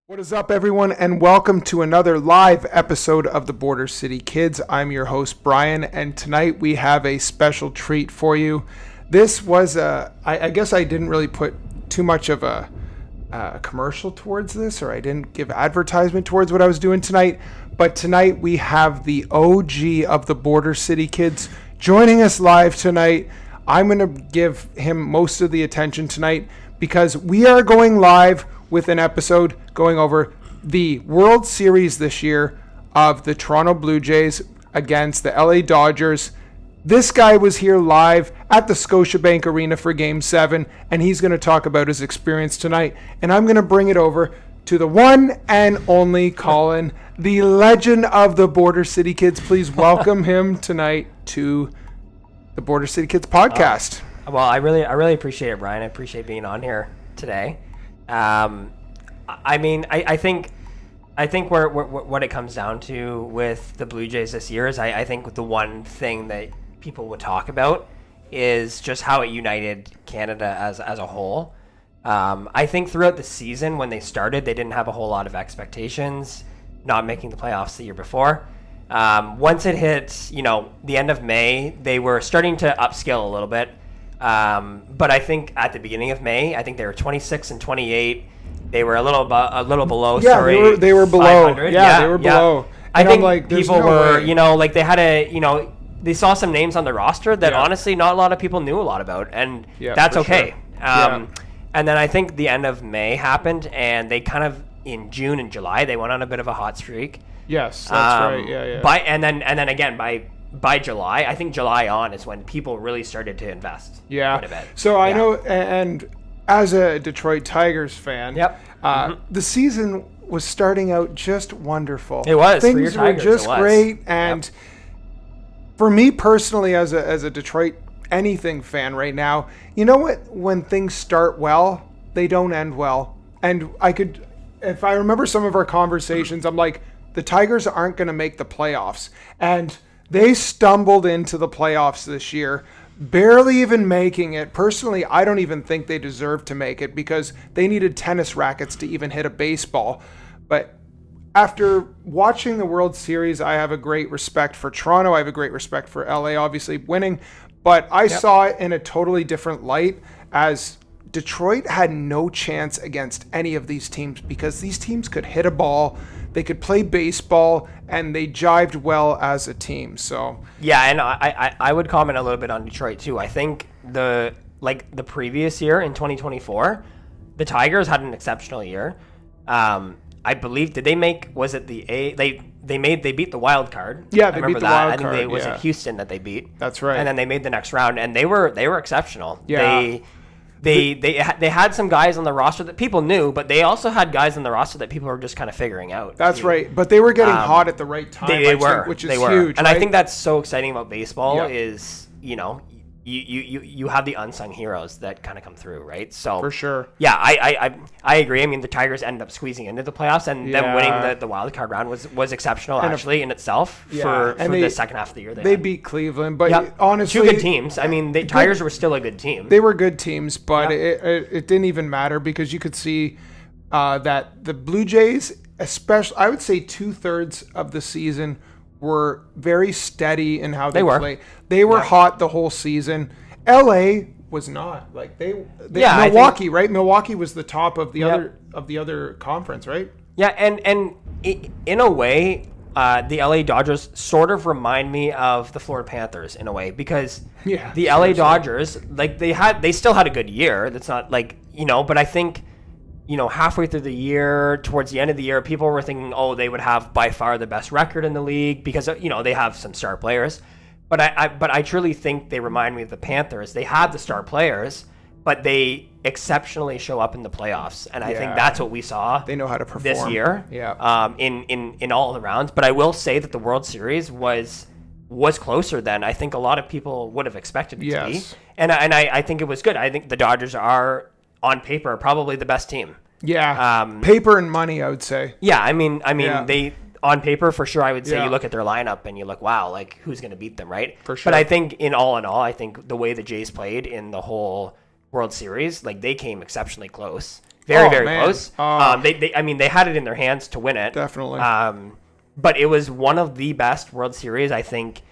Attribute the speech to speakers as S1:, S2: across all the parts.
S1: What is up, everyone, and welcome to another live episode of the Border City Kids. I'm your host, Brian, and tonight we have a special treat for you. This was I guess I didn't really put too much of a commercial towards this, or I didn't give advertisement towards what I was doing tonight, but tonight we have the OG of the Border City Kids joining us live tonight. I'm going to give him most of the attention tonight because we are going live with an episode going over the World Series this year of the Toronto Blue Jays against the LA Dodgers. This guy was here live at the Scotiabank Arena for Game 7, and he's going to talk about his experience tonight. And I'm going to bring it over to the one and only Colin, the legend of the Border City Kids. Please welcome him tonight to the Border City Kids podcast.
S2: Well, I really appreciate it, Brian. I appreciate being on here today. I think what it comes down to with the Blue Jays this year is I think the one thing that people would talk about is just how it united Canada as a whole. I think throughout the season when they started, they didn't have a whole lot of expectations, not making the playoffs the year before. Once it hit, the end of May, they were starting to upscale a little bit. But I think at the beginning of May, I think they were 26 and 28. They were a little below.
S1: Yeah,
S2: sorry,
S1: they were below. Yeah, they were below.
S2: I think people were, they had they saw some names on the roster that honestly not a lot of people knew a lot about, and that's okay. Sure. And then I think the end of May happened, and they kind of in June and July they went on a bit of a hot streak.
S1: Yes, that's right. Yeah.
S2: And then again by July, I think July on is when people really started to invest.
S1: Yeah.
S2: Quite a bit.
S1: So I know, and as a Detroit Tigers fan, the season was starting out just wonderful.
S2: It was.
S1: Things
S2: for your Tigers,
S1: were just great, and for me personally, as a Detroit anything fan right now, you know what? When things start well, they don't end well. And if I remember some of our conversations, I'm like, the Tigers aren't going to make the playoffs, and they stumbled into the playoffs this year, barely even making it. Personally, I don't even think they deserved to make it because they needed tennis rackets to even hit a baseball. But after watching the World Series, I have a great respect for Toronto. I have a great respect for LA, obviously winning. But I saw it in a totally different light, as Detroit had no chance against any of these teams because these teams could hit a ball, they could play baseball, and they jived well as a team. So
S2: and I would comment a little bit on Detroit too. I think the previous year in 2024, the Tigers had an exceptional year. I believe they beat the wild card.
S1: Yeah,
S2: they
S1: beat the wild
S2: card.
S1: I think
S2: it was Houston that they beat.
S1: That's right.
S2: And then they made the next round, and they were exceptional.
S1: Yeah.
S2: They had some guys on the roster that people knew, but they also had guys on the roster that people were just kind of figuring out.
S1: That's right. But they were getting hot at the right time, which is huge.
S2: And I think that's so exciting about baseball is, you have the unsung heroes that kind of come through, right? So
S1: for sure.
S2: Yeah, I agree. I mean, the Tigers ended up squeezing into the playoffs, and them winning the wild card round was exceptional in itself for the second half of the year.
S1: They beat Cleveland, but honestly,
S2: two good teams. I mean, the Tigers were still a good team.
S1: They were good teams, but it didn't even matter because you could see that the Blue Jays, especially, I would say 2/3 of the season, were very steady in how they played. They were hot the whole season. LA was not. Like Milwaukee, right? Milwaukee was the top of the other conference, right?
S2: Yeah, and in a way, the LA Dodgers sort of remind me of the Florida Panthers in a way, because the LA Dodgers, they still had a good year. That's not but I think halfway through the year, towards the end of the year, people were thinking, they would have by far the best record in the league because, they have some star players. But I truly think they remind me of the Panthers. They have the star players, but they exceptionally show up in the playoffs. And I think that's what we saw.
S1: They know how to perform
S2: this year.
S1: Yeah.
S2: In all the rounds. But I will say that the World Series was closer than I think a lot of people would have expected it to be. And I think it was good. I think the Dodgers are, on paper, probably the best team.
S1: Yeah. Paper and money, I would say.
S2: Yeah, I mean, they, on paper, for sure, I would say you look at their lineup and you look, wow, who's going to beat them, right?
S1: For sure.
S2: But I think in all, I think the way the Jays played in the whole World Series, they came exceptionally close. Very,
S1: Oh,
S2: very
S1: man.
S2: close. They had it in their hands to win it.
S1: Definitely.
S2: But it was one of the best World Series, I think,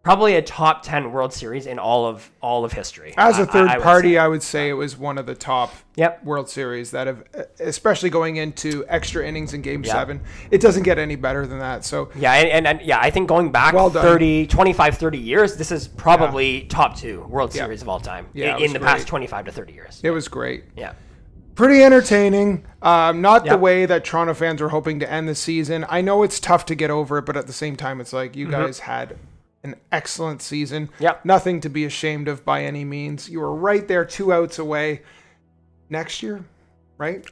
S2: probably a top 10 World Series in all of history.
S1: As a third party,
S2: say.
S1: I would say it was one of the top World Series that have, especially going into extra innings in Game 7. It doesn't get any better than that. So
S2: and I think going back 25, 30 years, this is probably top 2 World Series of all time in the past 25 to 30 years.
S1: It was great.
S2: Yeah.
S1: Pretty entertaining. Not the way that Toronto fans were hoping to end the season. I know it's tough to get over it, but at the same time, it's like you guys had an excellent season.
S2: Yep.
S1: Nothing to be ashamed of by any means. You were right there, 2 outs away. Next year, right?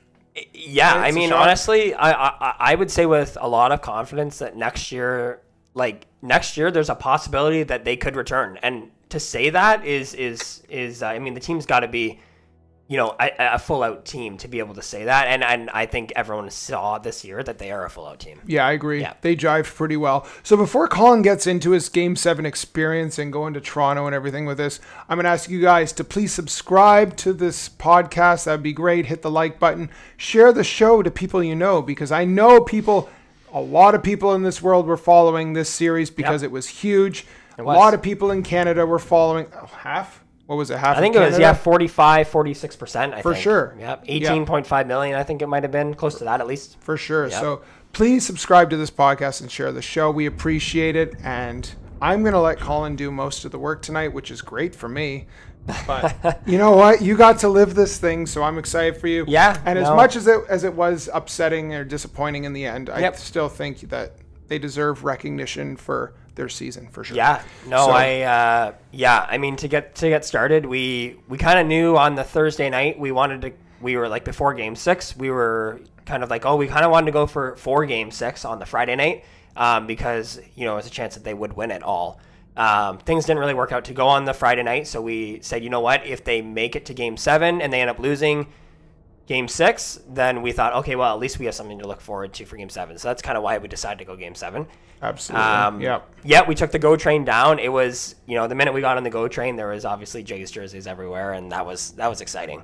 S2: Yeah, I mean, honestly, I would say with a lot of confidence that next year, there's a possibility that they could return. And to say that is I mean, the team's got to be, a full-out team to be able to say that. And I think everyone saw this year that they are a full-out team.
S1: Yeah, I agree.
S2: Yeah.
S1: They jived pretty well. So before Colin gets into his Game 7 experience and going to Toronto and everything with this, I'm going to ask you guys to please subscribe to this podcast. That would be great. Hit the like button. Share the show to people you know, because I know a lot of people in this world were following this series because it was huge. A lot of people in Canada were following. Half? What was it? Half?
S2: I think it was 45, 46%.
S1: For sure.
S2: Yep. 18.5 million. I think it might have been close to that at least.
S1: For sure.
S2: Yep.
S1: So please subscribe to this podcast and share the show. We appreciate it. And I'm going to let Colin do most of the work tonight, which is great for me. But you know what? You got to live this thing, so I'm excited for you.
S2: Yeah.
S1: And as much as it was upsetting or disappointing in the end, I still think that they deserve recognition for their season for sure.
S2: Yeah. No, I mean, to get started, we kind of knew on the Thursday night we were like before Game 6, we were kind of like, we kind of wanted to go for Game 6 on the Friday night because, there's a chance that they would win it all. Things didn't really work out to go on the Friday night. So we said, you know what, if they make it to Game 7 and they end up losing Game 6, then we thought, okay, well, at least we have something to look forward to for Game 7. So that's kind of why we decided to go Game 7.
S1: Absolutely.
S2: We took the GO train down. It was, the minute we got on the GO train, there was obviously Jays jerseys everywhere, and that was exciting.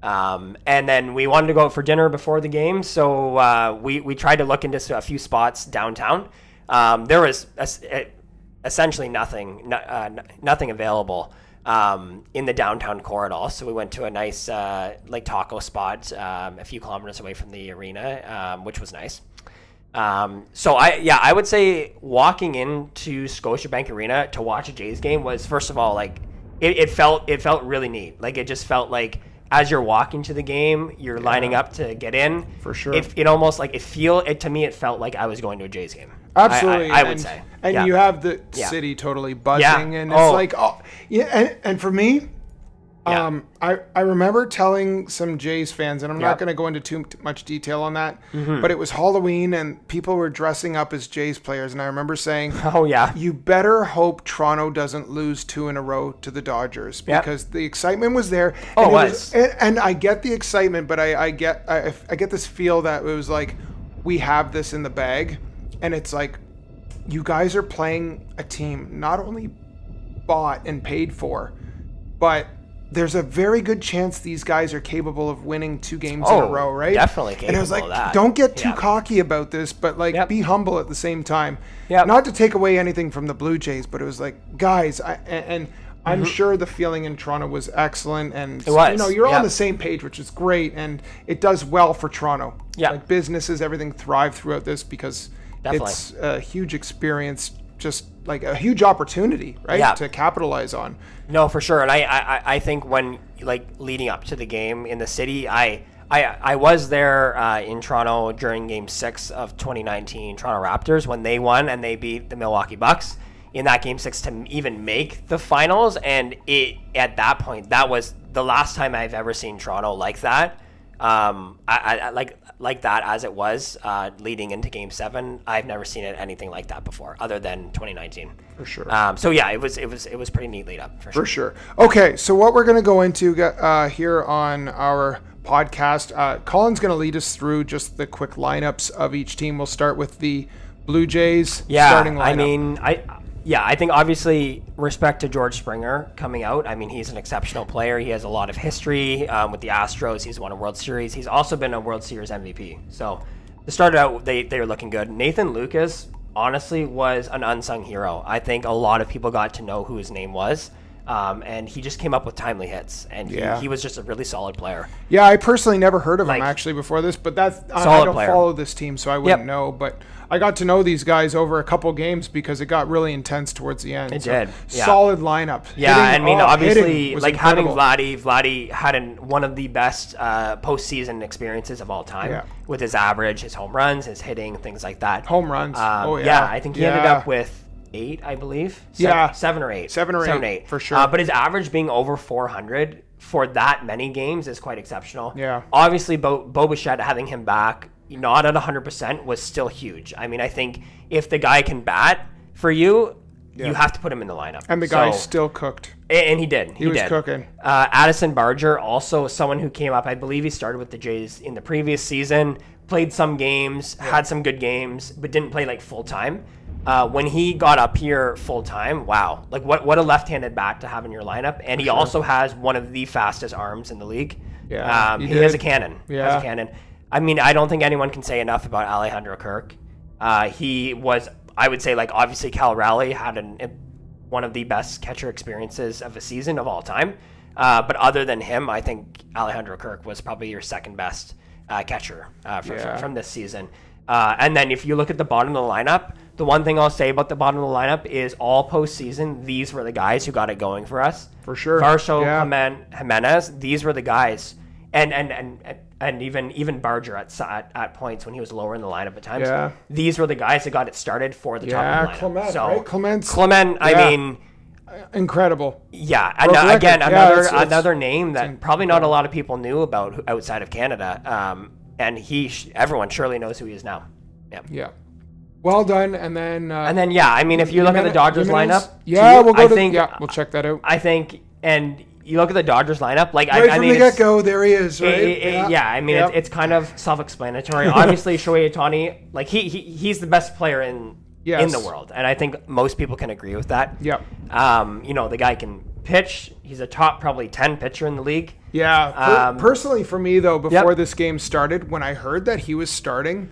S2: And then we wanted to go out for dinner before the game, so we tried to look into a few spots downtown. There was essentially nothing available in the downtown core at all. So we went to a nice taco spot a few kilometers away from the arena, which was nice. So I would say walking into Scotiabank Arena to watch a Jays game was, first of all, it felt really neat. Like, it just felt like as you're walking to the game, you're lining up to get in.
S1: For sure.
S2: It almost to me, it felt like I was going to a Jays game.
S1: Absolutely.
S2: I would say.
S1: And you have the city totally buzzing, and it's and for me, I remember telling some Jays fans, and I'm not going to go into too much detail on that, but it was Halloween and people were dressing up as Jays players, and I remember saying, you better hope Toronto doesn't lose 2 in a row to the Dodgers, because the excitement was there. And I get the excitement, but I get this feel that it was like, we have this in the bag, and it's like, you guys are playing a team not only bought and paid for, but there's a very good chance these guys are capable of winning 2 games in a row, right?
S2: Definitely capable.
S1: And I was like, don't get too cocky about this, but be humble at the same time. Not to take away anything from the Blue Jays, but it was like, guys, I'm sure the feeling in Toronto was excellent, and you're on the same page, which is great, and it does well for Toronto. Like, businesses, everything thrive throughout this because it's a huge experience, just like a huge opportunity, right? To capitalize on.
S2: No, for sure. And I think when leading up to the game in the city, I was there in Toronto during Game 6 of 2019 Toronto Raptors when they won and they beat the Milwaukee Bucks in that Game 6 to even make the finals. And at that point, that was the last time I've ever seen Toronto like that. I like that as it was leading into Game 7. I've never seen it anything like that before, other than 2019.
S1: For sure.
S2: It was pretty neat lead up. For sure.
S1: Okay, so what we're going to go into here on our podcast, Colin's going to lead us through just the quick lineups of each team. We'll start with the Blue Jays starting lineup.
S2: I mean, Yeah, I think obviously respect to George Springer coming out. I mean, he's an exceptional player. He has a lot of history with the Astros. He's won a World Series. He's also been a World Series MVP. So to start out, they were looking good. Nathan Lucas, honestly, was an unsung hero. I think a lot of people got to know who his name was. And he just came up with timely hits, and he was just a really solid player.
S1: Yeah, I personally never heard of him actually before this, but I don't follow this team, so I wouldn't know. But I got to know these guys over a couple games because it got really intense towards the end.
S2: It did. Yeah.
S1: Solid lineup.
S2: Yeah, I mean, obviously, like
S1: incredible.
S2: having Vladdy had one of the best postseason experiences of all time with his average, his home runs, his hitting, things like that.
S1: Home runs.
S2: Yeah, I think he ended up with 8, I believe. Seven or eight.
S1: Seven or eight, for sure.
S2: But his average being over 400 for that many games is quite exceptional.
S1: Yeah.
S2: Obviously, Bo Bichette, having him back, not at 100%, was still huge. I mean, I think if the guy can bat for you, you have to put him in the lineup.
S1: And the guy still cooked.
S2: And he did.
S1: He was cooking.
S2: Addison Barger, also someone who came up, I believe he started with the Jays in the previous season, played some games, had some good games, but didn't play like full time. When he got up here full time, wow! Like what a left-handed bat to have in your lineup, and he also has one of the fastest arms in the league.
S1: Yeah,
S2: he has a cannon.
S1: Yeah,
S2: has a cannon. I mean, I don't think anyone can say enough about Alejandro Kirk. He was, I would say, like obviously Cal Raleigh had one of the best catcher experiences of a season of all time. But other than him, I think Alejandro Kirk was probably your second best catcher from this season. And then if you look at the bottom of the lineup, the one thing I'll say about the bottom of the lineup is all postseason, these were the guys who got it going for us.
S1: For sure.
S2: Varsho, Jimenez, these were the guys. And even Barger at points when he was lower in the lineup at times.
S1: Yeah.
S2: These were the guys that got it started for the top of the lineup.
S1: Clement,
S2: I mean,
S1: incredible.
S2: Yeah, and again, another name that probably not a lot of people knew about outside of Canada. And everyone surely knows who he is now.
S1: Yeah. Well done. And then
S2: I mean, if you look at the Dodgers lineup,
S1: we'll check that out.
S2: I think, and you look at the Dodgers lineup, like
S1: right from the get-go, there he is. Right?
S2: I mean, it's kind of self-explanatory. Obviously, Shohei Ohtani, like he's the best player in the world, and I think most people can agree with that.
S1: Yep.
S2: The guy can pitch. He's a top probably 10 pitcher in the league.
S1: Yeah. Personally, for me though, before this game started, when I heard that he was starting,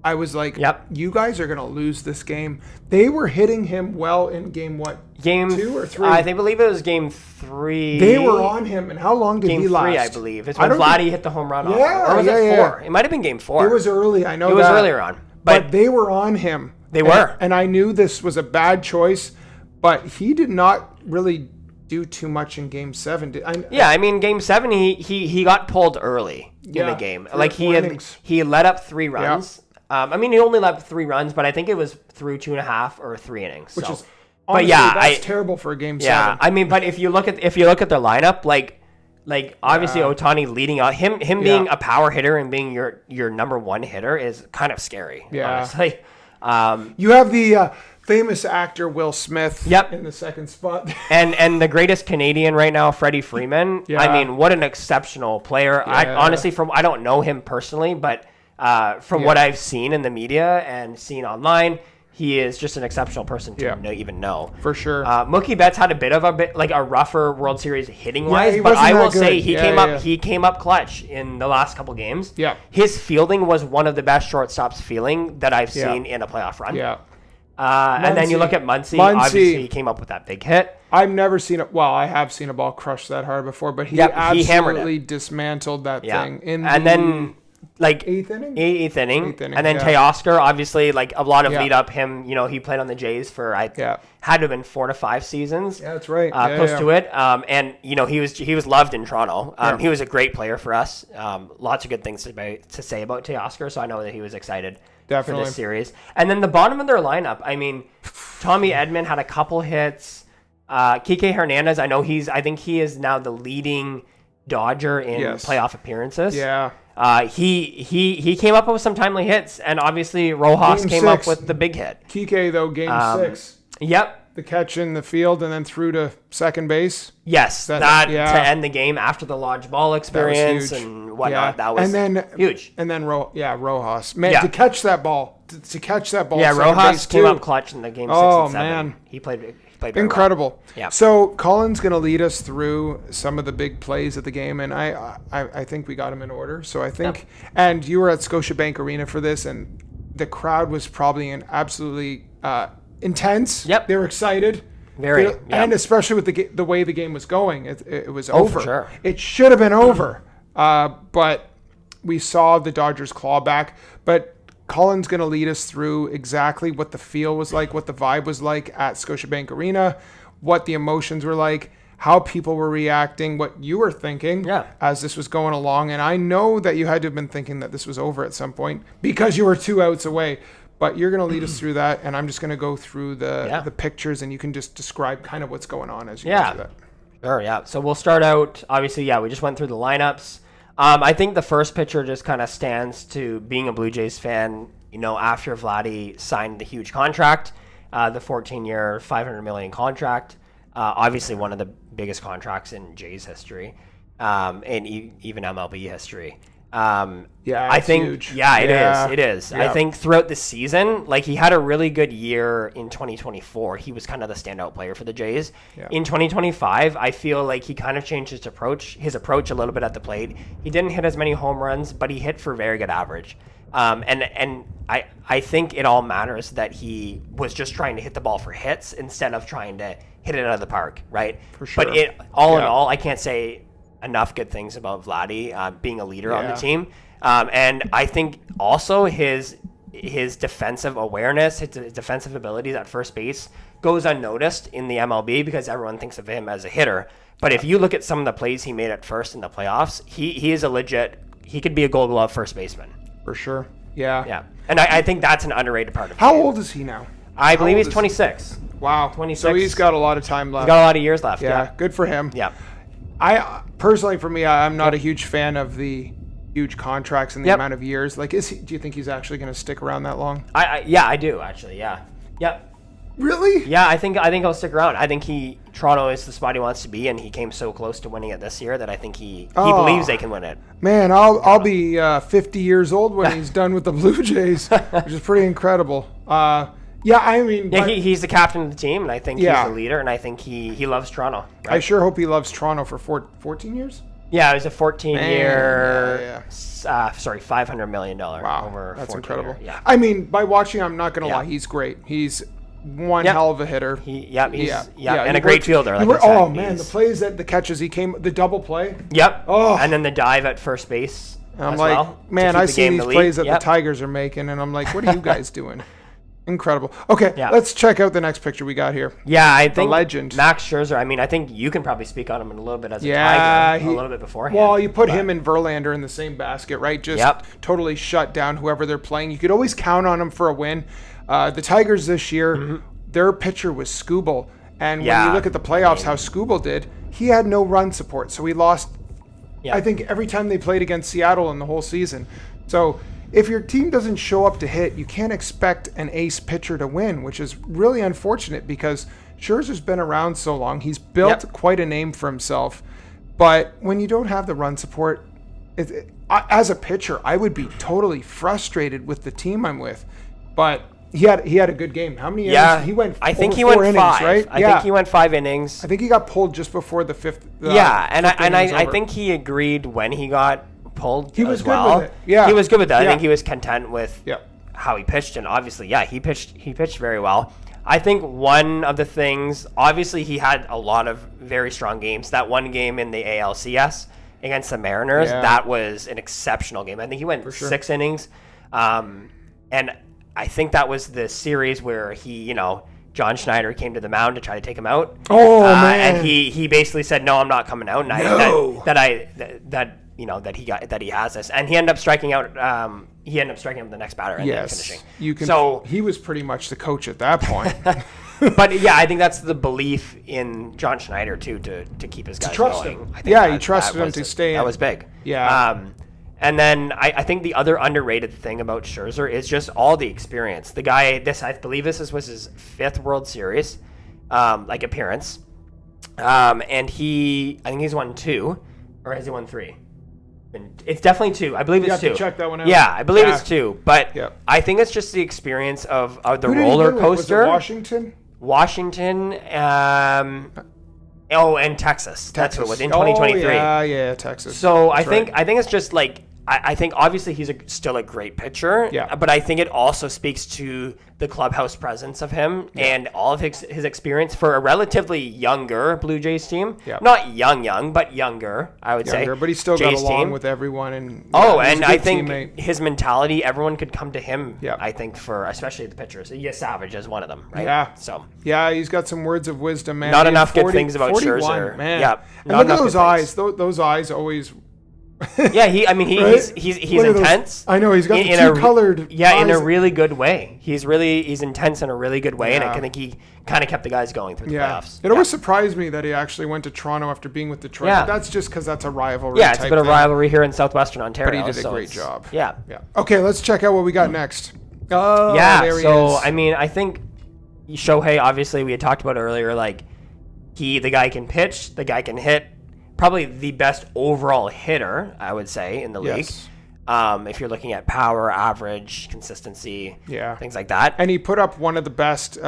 S1: I was like, you guys are going to lose this game. They were hitting him well in game 2 or 3?
S2: I believe it was game 3.
S1: They were on him, and how long did he last?
S2: Game 3, I believe. It's when Vladdy hit the home run off. Or was it 4? It might have been game 4.
S1: It was early, I know that.
S2: It was earlier on.
S1: But they were on him.
S2: They were.
S1: And I knew this was a bad choice, but he did not really do too much in game 7.
S2: I mean, game 7, he got pulled early in the game. Like he let up 3 runs.
S1: Yeah.
S2: I mean, he only let up 3 runs, but I think it was through 2.5 or 3 innings.
S1: Which is honestly, that's terrible for a game 7.
S2: Yeah, I mean, but if you look at their lineup, like obviously Ohtani leading out, him being a power hitter and being your number 1 hitter is kind of scary.
S1: Yeah.
S2: Honestly.
S1: You have the famous actor Will Smith in the second spot.
S2: and the greatest Canadian right now, Freddie Freeman. I mean, what an exceptional player.
S1: Yeah.
S2: I don't know him personally, but from what I've seen in the media and seen online, he is just an exceptional person to even know.
S1: For sure.
S2: Mookie Betts had a bit of a rougher World Series hitting wise, but
S1: wasn't
S2: I will
S1: that
S2: say
S1: good.
S2: he came up clutch in the last couple games.
S1: Yeah.
S2: His fielding was one of the best shortstops fielding that I've seen in a playoff run.
S1: Yeah.
S2: And then you look at Muncy. Obviously, he came up with that big hit.
S1: I've never seen it. Well, I have seen a ball crush that hard before, but he absolutely dismantled that thing in then eighth inning.
S2: Eighth inning, and then Teoscar, obviously, like a lot of lead up. Him, he played on the Jays for had to have been 4 to 5 seasons.
S1: Yeah, that's right.
S2: Close to it. And he was loved in Toronto. He was a great player for us. Lots of good things to say about Teoscar. So I know that he was excited.
S1: Definitely.
S2: For this series. And then the bottom of their lineup, I mean, Tommy Edman had a couple hits. Kike Hernandez, I think he is now the leading Dodger in playoff appearances.
S1: Yeah.
S2: He came up with some timely hits, and obviously Rojas came up with the big hit.
S1: Kike, though, game 6.
S2: Yep.
S1: the catch in the field and then through to second base.
S2: Yes, that to end the game after the lodge ball experience and whatnot. That was huge.
S1: And then Rojas, man, to catch that ball, to catch that ball.
S2: Yeah, Rojas came up clutch in the game 6 and 7. Man, he played very
S1: incredible.
S2: Well. Yeah.
S1: So Colin's going to lead us through some of the big plays of the game, and I think we got them in order. So I think, and you were at Scotiabank Arena for this, and the crowd was probably absolutely intense.
S2: Yep.
S1: They were excited.
S2: Very.
S1: And especially with the way the game was going, it was over.
S2: For sure.
S1: It should have been over. But we saw the Dodgers claw back. But Colin's going to lead us through exactly what the feel was like, what the vibe was like at Scotiabank Arena, what the emotions were like, how people were reacting, what you were thinking as this was going along. And I know that you had to have been thinking that this was over at some point because you were 2 outs away. But you're going to lead us through that, and I'm just going to go through the pictures, and you can just describe kind of what's going on as you go through that.
S2: Sure, yeah. So we'll start out, obviously, we just went through the lineups. I think the first picture just kind of stands to being a Blue Jays fan, after Vladdy signed the huge contract, the 14-year, $500 million contract, obviously one of the biggest contracts in Jays history, and even MLB history.
S1: I think
S2: huge. It is. Yeah. I think throughout the season, he had a really good year in 2024. He was kind of the standout player for the Jays. Yeah. In 2025, I feel like he kind of changed his approach a little bit at the plate. He didn't hit as many home runs, but he hit for very good average. And I think it all matters that he was just trying to hit the ball for hits instead of trying to hit it out of the park, right?
S1: For sure.
S2: But in all, I can't say enough good things about Vladdy being a leader on the team. And I think also his defensive awareness, his defensive abilities at first base goes unnoticed in the MLB because everyone thinks of him as a hitter. But if you look at some of the plays he made at first in the playoffs, he is he could be a Gold Glove first baseman.
S1: For sure. Yeah.
S2: Yeah. And I think that's an underrated part of
S1: How old is he now?
S2: I believe he's 26.
S1: Wow.
S2: 26.
S1: So he's got a lot of time left.
S2: He's got a lot of years left.
S1: Yeah. Good for him.
S2: Yeah.
S1: I personally, for me, I'm not a huge fan of the huge contracts and the amount of years. Do you think he's actually going to stick around that long?
S2: I do actually. Yeah. Yep.
S1: Really?
S2: Yeah, I think he'll stick around. I think Toronto is the spot he wants to be, and he came so close to winning it this year that I think he believes they can win it.
S1: Man, I'll be 50 years old when he's done with the Blue Jays, which is pretty incredible.
S2: He's the captain of the team, and I think he's the leader, and I think he loves Toronto. Right?
S1: I sure hope he loves Toronto for 14 years.
S2: Yeah, it was a 14-year, $500 million.
S1: Wow,
S2: over
S1: that's incredible.
S2: Yeah.
S1: I mean, by watching, I'm not going to lie, he's great. He's one hell of a hitter.
S2: And a great fielder.
S1: The plays the catches the double play.
S2: Yep. Oh, and then the dive at first base.
S1: I'm I see these plays that the Tigers are making, and I'm like, what are you guys doing? Incredible. Okay, let's check out the next picture we got here.
S2: Yeah, I think
S1: the legend.
S2: Max Scherzer. I mean, I think you can probably speak on him a little bit as a Tiger, a little bit beforehand.
S1: Well, you put him and Verlander in the same basket, right? Just totally shut down whoever they're playing. You could always count on them for a win. The Tigers this year, their pitcher was Skubal. And when you look at the playoffs, how Skubal did, he had no run support. So he lost, I think, every time they played against Seattle in the whole season. So if your team doesn't show up to hit, you can't expect an ace pitcher to win, which is really unfortunate because Scherzer's been around so long. He's built quite a name for himself. But when you don't have the run support, as a pitcher, I would be totally frustrated with the team I'm with. But he had a good game. How many innings? He went
S2: I think he went 5 innings, right? I think he went 5 innings.
S1: I think he got pulled just before the fifth.
S2: I think he agreed when he got pulled.
S1: He was good with it. Yeah,
S2: he was good with that. I think he was content with how he pitched, and obviously, he pitched very well. I think one of the things, obviously, he had a lot of very strong games. That one game in the ALCS against the Mariners, that was an exceptional game. I think he went 6 innings, and I think that was the series where John Schneider came to the mound to try to take him out.
S1: Oh man!
S2: And he basically said, "No, I'm not coming out." And that he has this, and he ended up striking out. He ended up striking out the next batter and then finishing.
S1: So he was pretty much the coach at that point.
S2: But I think that's the belief in John Schneider too, to keep his guys
S1: trust
S2: going.
S1: Him. He trusted him to stay.
S2: That was big.
S1: Yeah.
S2: And then I think the other underrated thing about Scherzer is just all the experience. The guy, I believe this was his 5th World Series. appearance. And I think he's won 2, or has he won 3? It's definitely 2. I believe it's 2.
S1: You have to check that one out.
S2: Yeah, I believe it's 2. But
S1: Yep.
S2: I think it's just the experience of the
S1: Who did he
S2: roller
S1: do it?
S2: coaster.
S1: Was it Washington?
S2: Washington, and Texas. That's what it was in 2023.
S1: Oh, yeah, Texas.
S2: So
S1: That's
S2: I think it's just like I think obviously he's still a great pitcher.
S1: Yeah.
S2: But I think it also speaks to the clubhouse presence of him and all of his experience for a relatively younger Blue Jays team.
S1: Yeah.
S2: Not young, but younger, I would say.
S1: But he still
S2: Jays
S1: got along
S2: team.
S1: with everyone. And
S2: and I think
S1: teammate.
S2: his mentality, everyone could come to him.
S1: Yeah.
S2: I think for especially the pitchers. Yeah, Savage is one of them, right?
S1: Yeah.
S2: So
S1: yeah, he's got some words of wisdom, man.
S2: not
S1: He had
S2: enough good things about
S1: 41,
S2: Scherzer.
S1: man.
S2: Yeah.
S1: And look at those eyes. Those eyes always.
S2: Yeah, he's
S1: Look at
S2: intense.
S1: I know he's got the two colored.
S2: Yeah,
S1: eyes.
S2: in a really good way. He's intense in a really good way, and I
S1: Yeah.
S2: think he kind of kept the guys going through the playoffs.
S1: It always surprised me that he actually went to Toronto after being with Detroit.
S2: Yeah.
S1: But that's just because that's a rivalry.
S2: Yeah, it's a
S1: type
S2: bit of
S1: thing.
S2: rivalry here in southwestern Ontario.
S1: But he did a
S2: so
S1: great
S2: it's-
S1: job.
S2: Yeah.
S1: Yeah. Okay, let's check out what we got next. Oh,
S2: Yeah.
S1: there he
S2: So
S1: is.
S2: I mean, I think Shohei, obviously, we had talked about earlier. Like the guy can pitch, the guy can hit. Probably the best overall hitter, I would say, in the league.
S1: Yes.
S2: If you're looking at power, average, consistency,
S1: Yeah.
S2: things like that.
S1: And he put up one of the best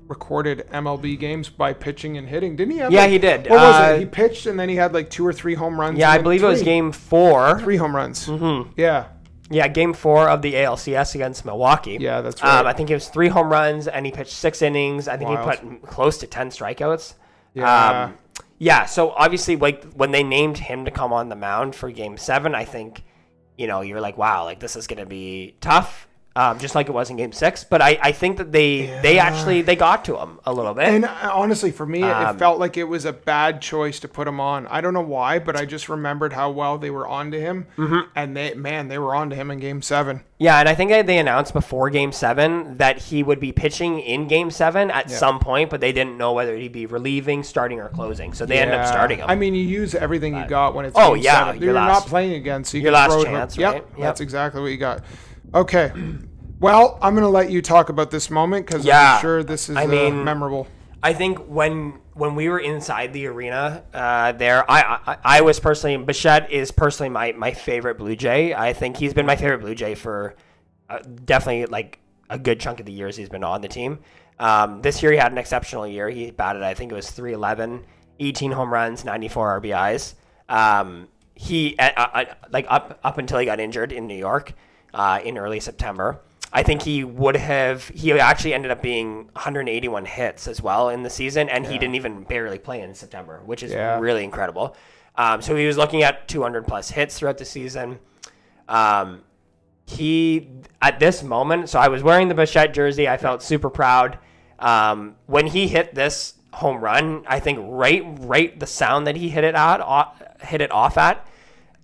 S1: recorded MLB games by pitching and hitting, didn't he? Have
S2: Yeah, he did.
S1: What was it? He pitched and then he had like 2 or 3 home runs.
S2: Yeah,
S1: and
S2: I
S1: then
S2: believe it was
S1: 3.
S2: game 4.
S1: 3 home runs. Mm-hmm. Yeah.
S2: Yeah, game 4 of the ALCS against Milwaukee.
S1: Yeah, that's right.
S2: I think it was 3 home runs, and he pitched 6 innings. I think
S1: Wild.
S2: he put close to 10 strikeouts.
S1: Yeah.
S2: Yeah, so obviously, like when they named him to come on the mound for Game 7, I think, you're like, wow, like this is going to be tough, just like it was in Game 6. But I think that they actually got to him a little bit.
S1: And honestly, for me, it felt like it was a bad choice to put him on. I don't know why, but I just remembered how well they were on to him. Mm-hmm. And they were on to him in Game 7.
S2: Yeah, and I think they announced before Game 7 that he would be pitching in Game 7 at some point, but they didn't know whether he'd be relieving, starting, or closing. So they ended up starting him.
S1: I mean, you use everything you got when it's
S2: Oh,
S1: Game
S2: yeah,
S1: 7.
S2: your
S1: You're
S2: last-
S1: not playing again, so you
S2: your
S1: can
S2: last
S1: throw
S2: chance,
S1: it. Yep,
S2: right? Yep.
S1: That's exactly what you got. Okay. Well, I'm going to let you talk about this moment because
S2: Yeah.
S1: I'm sure this is memorable.
S2: I think when we were inside the arena there, I was personally, Bichette is personally my favorite Blue Jay. I think he's been my favorite Blue Jay for definitely like a good chunk of the years he's been on the team. This year he had an exceptional year. He batted, I think it was 311, 18 home runs, 94 RBIs. He like up until he got injured in New York in early September. I think he actually ended up being 181 hits as well in the season, and he didn't even barely play in September, which is really incredible. So he was looking at 200 plus hits throughout the season. He, at this moment, so I was wearing the Bichette jersey. I felt super proud. When he hit this home run, I think right the sound that he hit it off at,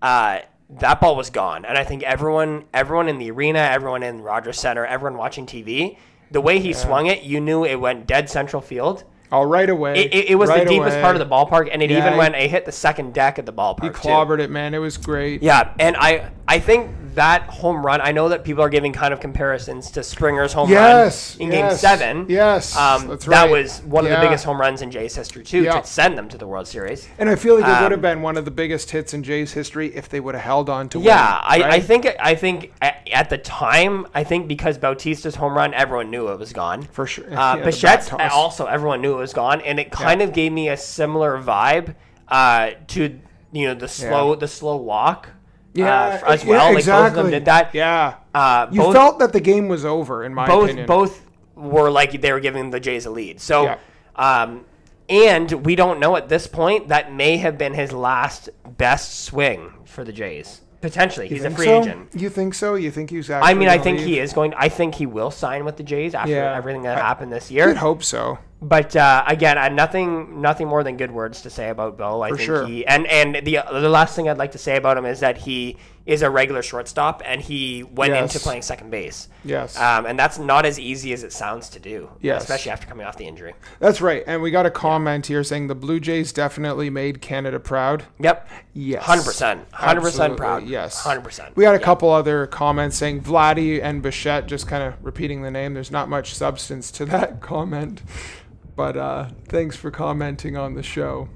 S2: that ball was gone. And I think everyone in the arena, everyone in Rogers Center, everyone watching TV, the way he swung it, you knew it went dead center field.
S1: Oh, right away.
S2: It was
S1: right
S2: the deepest
S1: away.
S2: part of the ballpark, and it hit the second deck of the ballpark.
S1: He clobbered it, man. It was great.
S2: Yeah, and I think that home run, I know that people are giving kind of comparisons to Springer's home run in Game 7.
S1: Yes, that's right.
S2: That was one of the biggest home runs in Jays history, too, to send them to the World Series.
S1: And I feel like it would have been one of the biggest hits in Jays history if they would have held on to win.
S2: Yeah,
S1: right?
S2: I think at the time, because Bautista's home run, everyone knew it was gone.
S1: For sure.
S2: Bichette's also, everyone knew it was gone, and it kind of gave me a similar vibe to the slow walk. As well.
S1: Exactly.
S2: Like both of them did that.
S1: Yeah. You felt that the game was over, in my opinion.
S2: Both were like they were giving the Jays a lead. So, and we don't know at this point, that may have been his last best swing for the Jays. Potentially. He's a free agent.
S1: You think so? You think he's actually
S2: I think he is going. I think he will sign with the Jays after everything that happened this year.
S1: I'd hope so.
S2: But again, nothing more than good words to say about Bo. I think
S1: sure.
S2: And the last thing I'd like to say about him is that he is a regular shortstop, and he went into playing second base.
S1: Yes.
S2: And that's not as easy as it sounds to do.
S1: Yes.
S2: Especially after coming off the injury.
S1: That's right. And we got a comment here saying the Blue Jays definitely made Canada proud.
S2: Yep.
S1: Yes.
S2: 100%. 100% proud.
S1: Yes.
S2: 100%.
S1: We got a couple other comments saying Vladdy and Bichette, just kind of repeating the name. There's not much substance to that comment. But thanks for commenting on the show.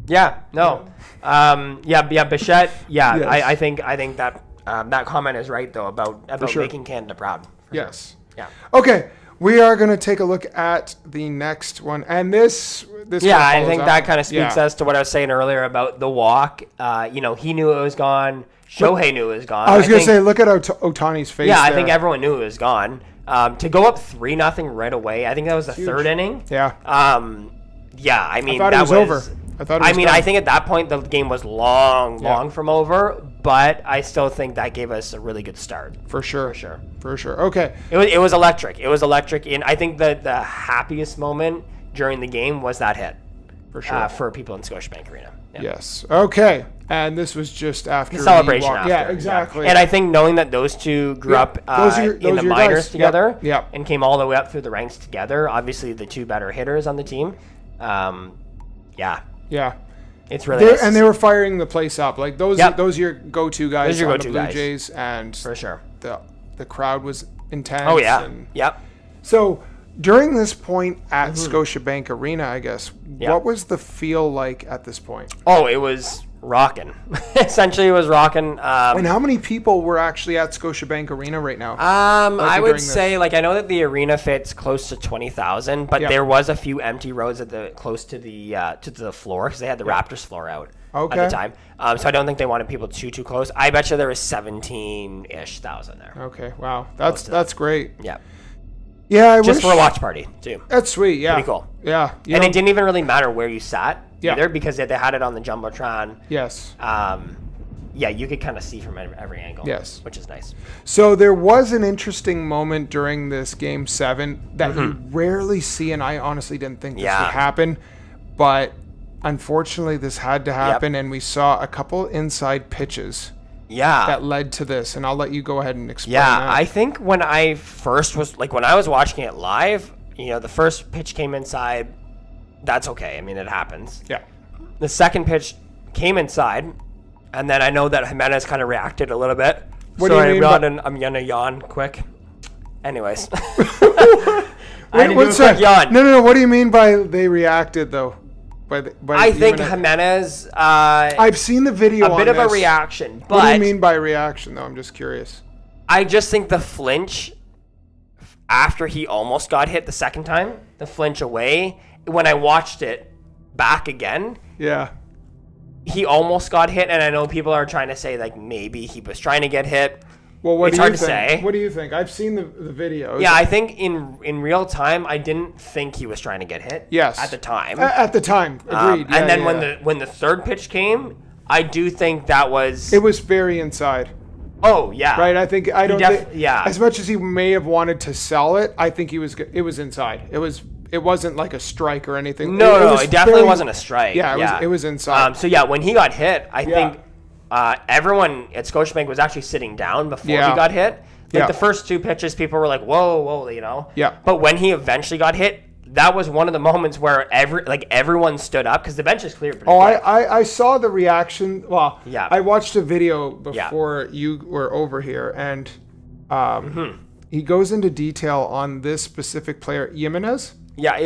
S2: Yeah, no. Bichette, yeah,
S1: Yes.
S2: I think that that comment is right, though, about
S1: sure.
S2: making Canada proud.
S1: Yes.
S2: Yeah.
S1: Okay, we are going to take a look at the next one. And this
S2: Yeah,
S1: one
S2: I
S1: follows
S2: think
S1: up.
S2: that kind of speaks
S1: Yeah.
S2: as to what I was saying earlier about the walk. He knew it was gone. Shohei knew it was gone.
S1: I was going to say, look at Otani's face
S2: Yeah,
S1: there.
S2: I think everyone knew it was gone. To go up 3-0 right away, I think that was the third inning.
S1: Yeah.
S2: Yeah, I mean,
S1: I thought
S2: that
S1: it was over. I thought it was done.
S2: I think at that point the game was long from over, but I still think that gave us a really good start.
S1: For sure. For sure. Okay.
S2: It was electric. It was electric, and I think that the happiest moment during the game was that hit.
S1: For sure.
S2: For people in Scotiabank Arena. Yeah.
S1: Yes. Okay. And this was just after
S2: The celebration
S1: he walked.
S2: after.
S1: Yeah, exactly.
S2: And I think knowing that those two grew up in the minors together and came all the way up through the ranks together, obviously the two better hitters on the team.
S1: Yeah.
S2: It's really nice.
S1: And they were firing the place up. Like those are your go-to guys
S2: Those are your
S1: on the
S2: go-to
S1: Blue
S2: guys.
S1: Jays, and
S2: For sure.
S1: The crowd was intense.
S2: Oh, yeah.
S1: And
S2: Yep.
S1: so during this point at Scotiabank Arena, I guess, what was the feel like at this point?
S2: Oh, it was rocking. Essentially, it was rocking.
S1: And how many people were actually at Scotiabank Arena right now?
S2: I would say, I know that the arena fits close to 20,000, but there was a few empty rows close to the floor because they had the Raptors floor out at the time. So I don't think they wanted people too close. I bet you there was 17-ish thousand there.
S1: Okay, wow, that's great.
S2: Yeah.
S1: Yeah,
S2: Just for a watch party too.
S1: That's sweet. Yeah,
S2: Pretty cool.
S1: Yeah,
S2: And it didn't even really matter where you sat
S1: Yeah.
S2: either because they had it on the jumbotron.
S1: Yes.
S2: Yeah, you could kind of see from every angle.
S1: Yes.
S2: Which is nice.
S1: So there was an interesting moment during this Game 7 that you rarely see, and I honestly didn't think this would happen, but unfortunately this had to happen, and we saw a couple inside pitches that led to this, and I'll let you go ahead and explain that.
S2: I think when I was watching it live, the first pitch came inside. That's okay. I mean, it happens.
S1: Yeah.
S2: The second pitch came inside, and then I know that Jimenez kind of reacted a little bit.
S1: What do you mean?
S2: I'm going to yawn quick. Anyways. I had to do a quick yawn.
S1: No. What do you mean by they reacted, though?
S2: I think Jimenez...
S1: I've seen the video on
S2: a bit of
S1: this.
S2: a reaction, but...
S1: What do you mean by reaction, though? I'm just curious.
S2: I just think the flinch after he almost got hit the second time, the flinch away, when I watched it back again...
S1: Yeah.
S2: He almost got hit, and I know people are trying to say, maybe he was trying to get hit.
S1: Well,
S2: it's hard to say.
S1: What do you think? I've seen the videos.
S2: Yeah, I think in real time, I didn't think he was trying to get hit.
S1: Yes.
S2: At the time.
S1: At the time, agreed.
S2: And then when the third pitch came, I do think that was...
S1: It was very inside.
S2: Oh, yeah.
S1: Right? I think... I don't think...
S2: Yeah.
S1: As much as he may have wanted to sell it, I think it was inside. It wasn't like a strike or anything.
S2: No, it definitely wasn't a strike.
S1: Yeah, it was inside.
S2: So, when he got hit, I think everyone at Scotiabank was actually sitting down before he got hit. The first two pitches, people were like, whoa,
S1: Yeah.
S2: But when he eventually got hit, that was one of the moments where everyone stood up because the bench is cleared.
S1: I saw the reaction. Well,
S2: yeah.
S1: I watched a video before you were over here, and he goes into detail on this specific player, Jimenez.
S2: Yeah.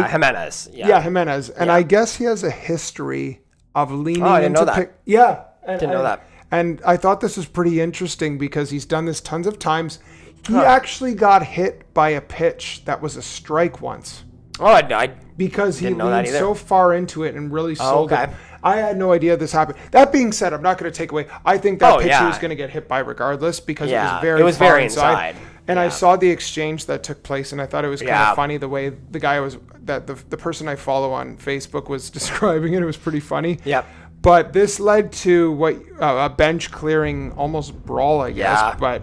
S2: Jimenez.
S1: Yeah, Jimenez. And I guess he has a history of leaning
S2: I didn't know that.
S1: Didn't
S2: know that.
S1: And I thought this was pretty interesting because he's done this tons of times. He actually got hit by a pitch that was a strike once.
S2: Oh, I
S1: because he
S2: didn't know that
S1: leaned
S2: either.
S1: so far into it and really sold it. I had no idea this happened. That being said, I'm not going to take away. I think that pitcher was going to get hit by regardless because it was very inside. And I saw the exchange that took place, and I thought it was kind of funny the way the guy the person I follow on Facebook was describing it. It was pretty funny.
S2: Yep.
S1: But this led to a bench clearing almost brawl, I guess.
S2: Yeah.
S1: But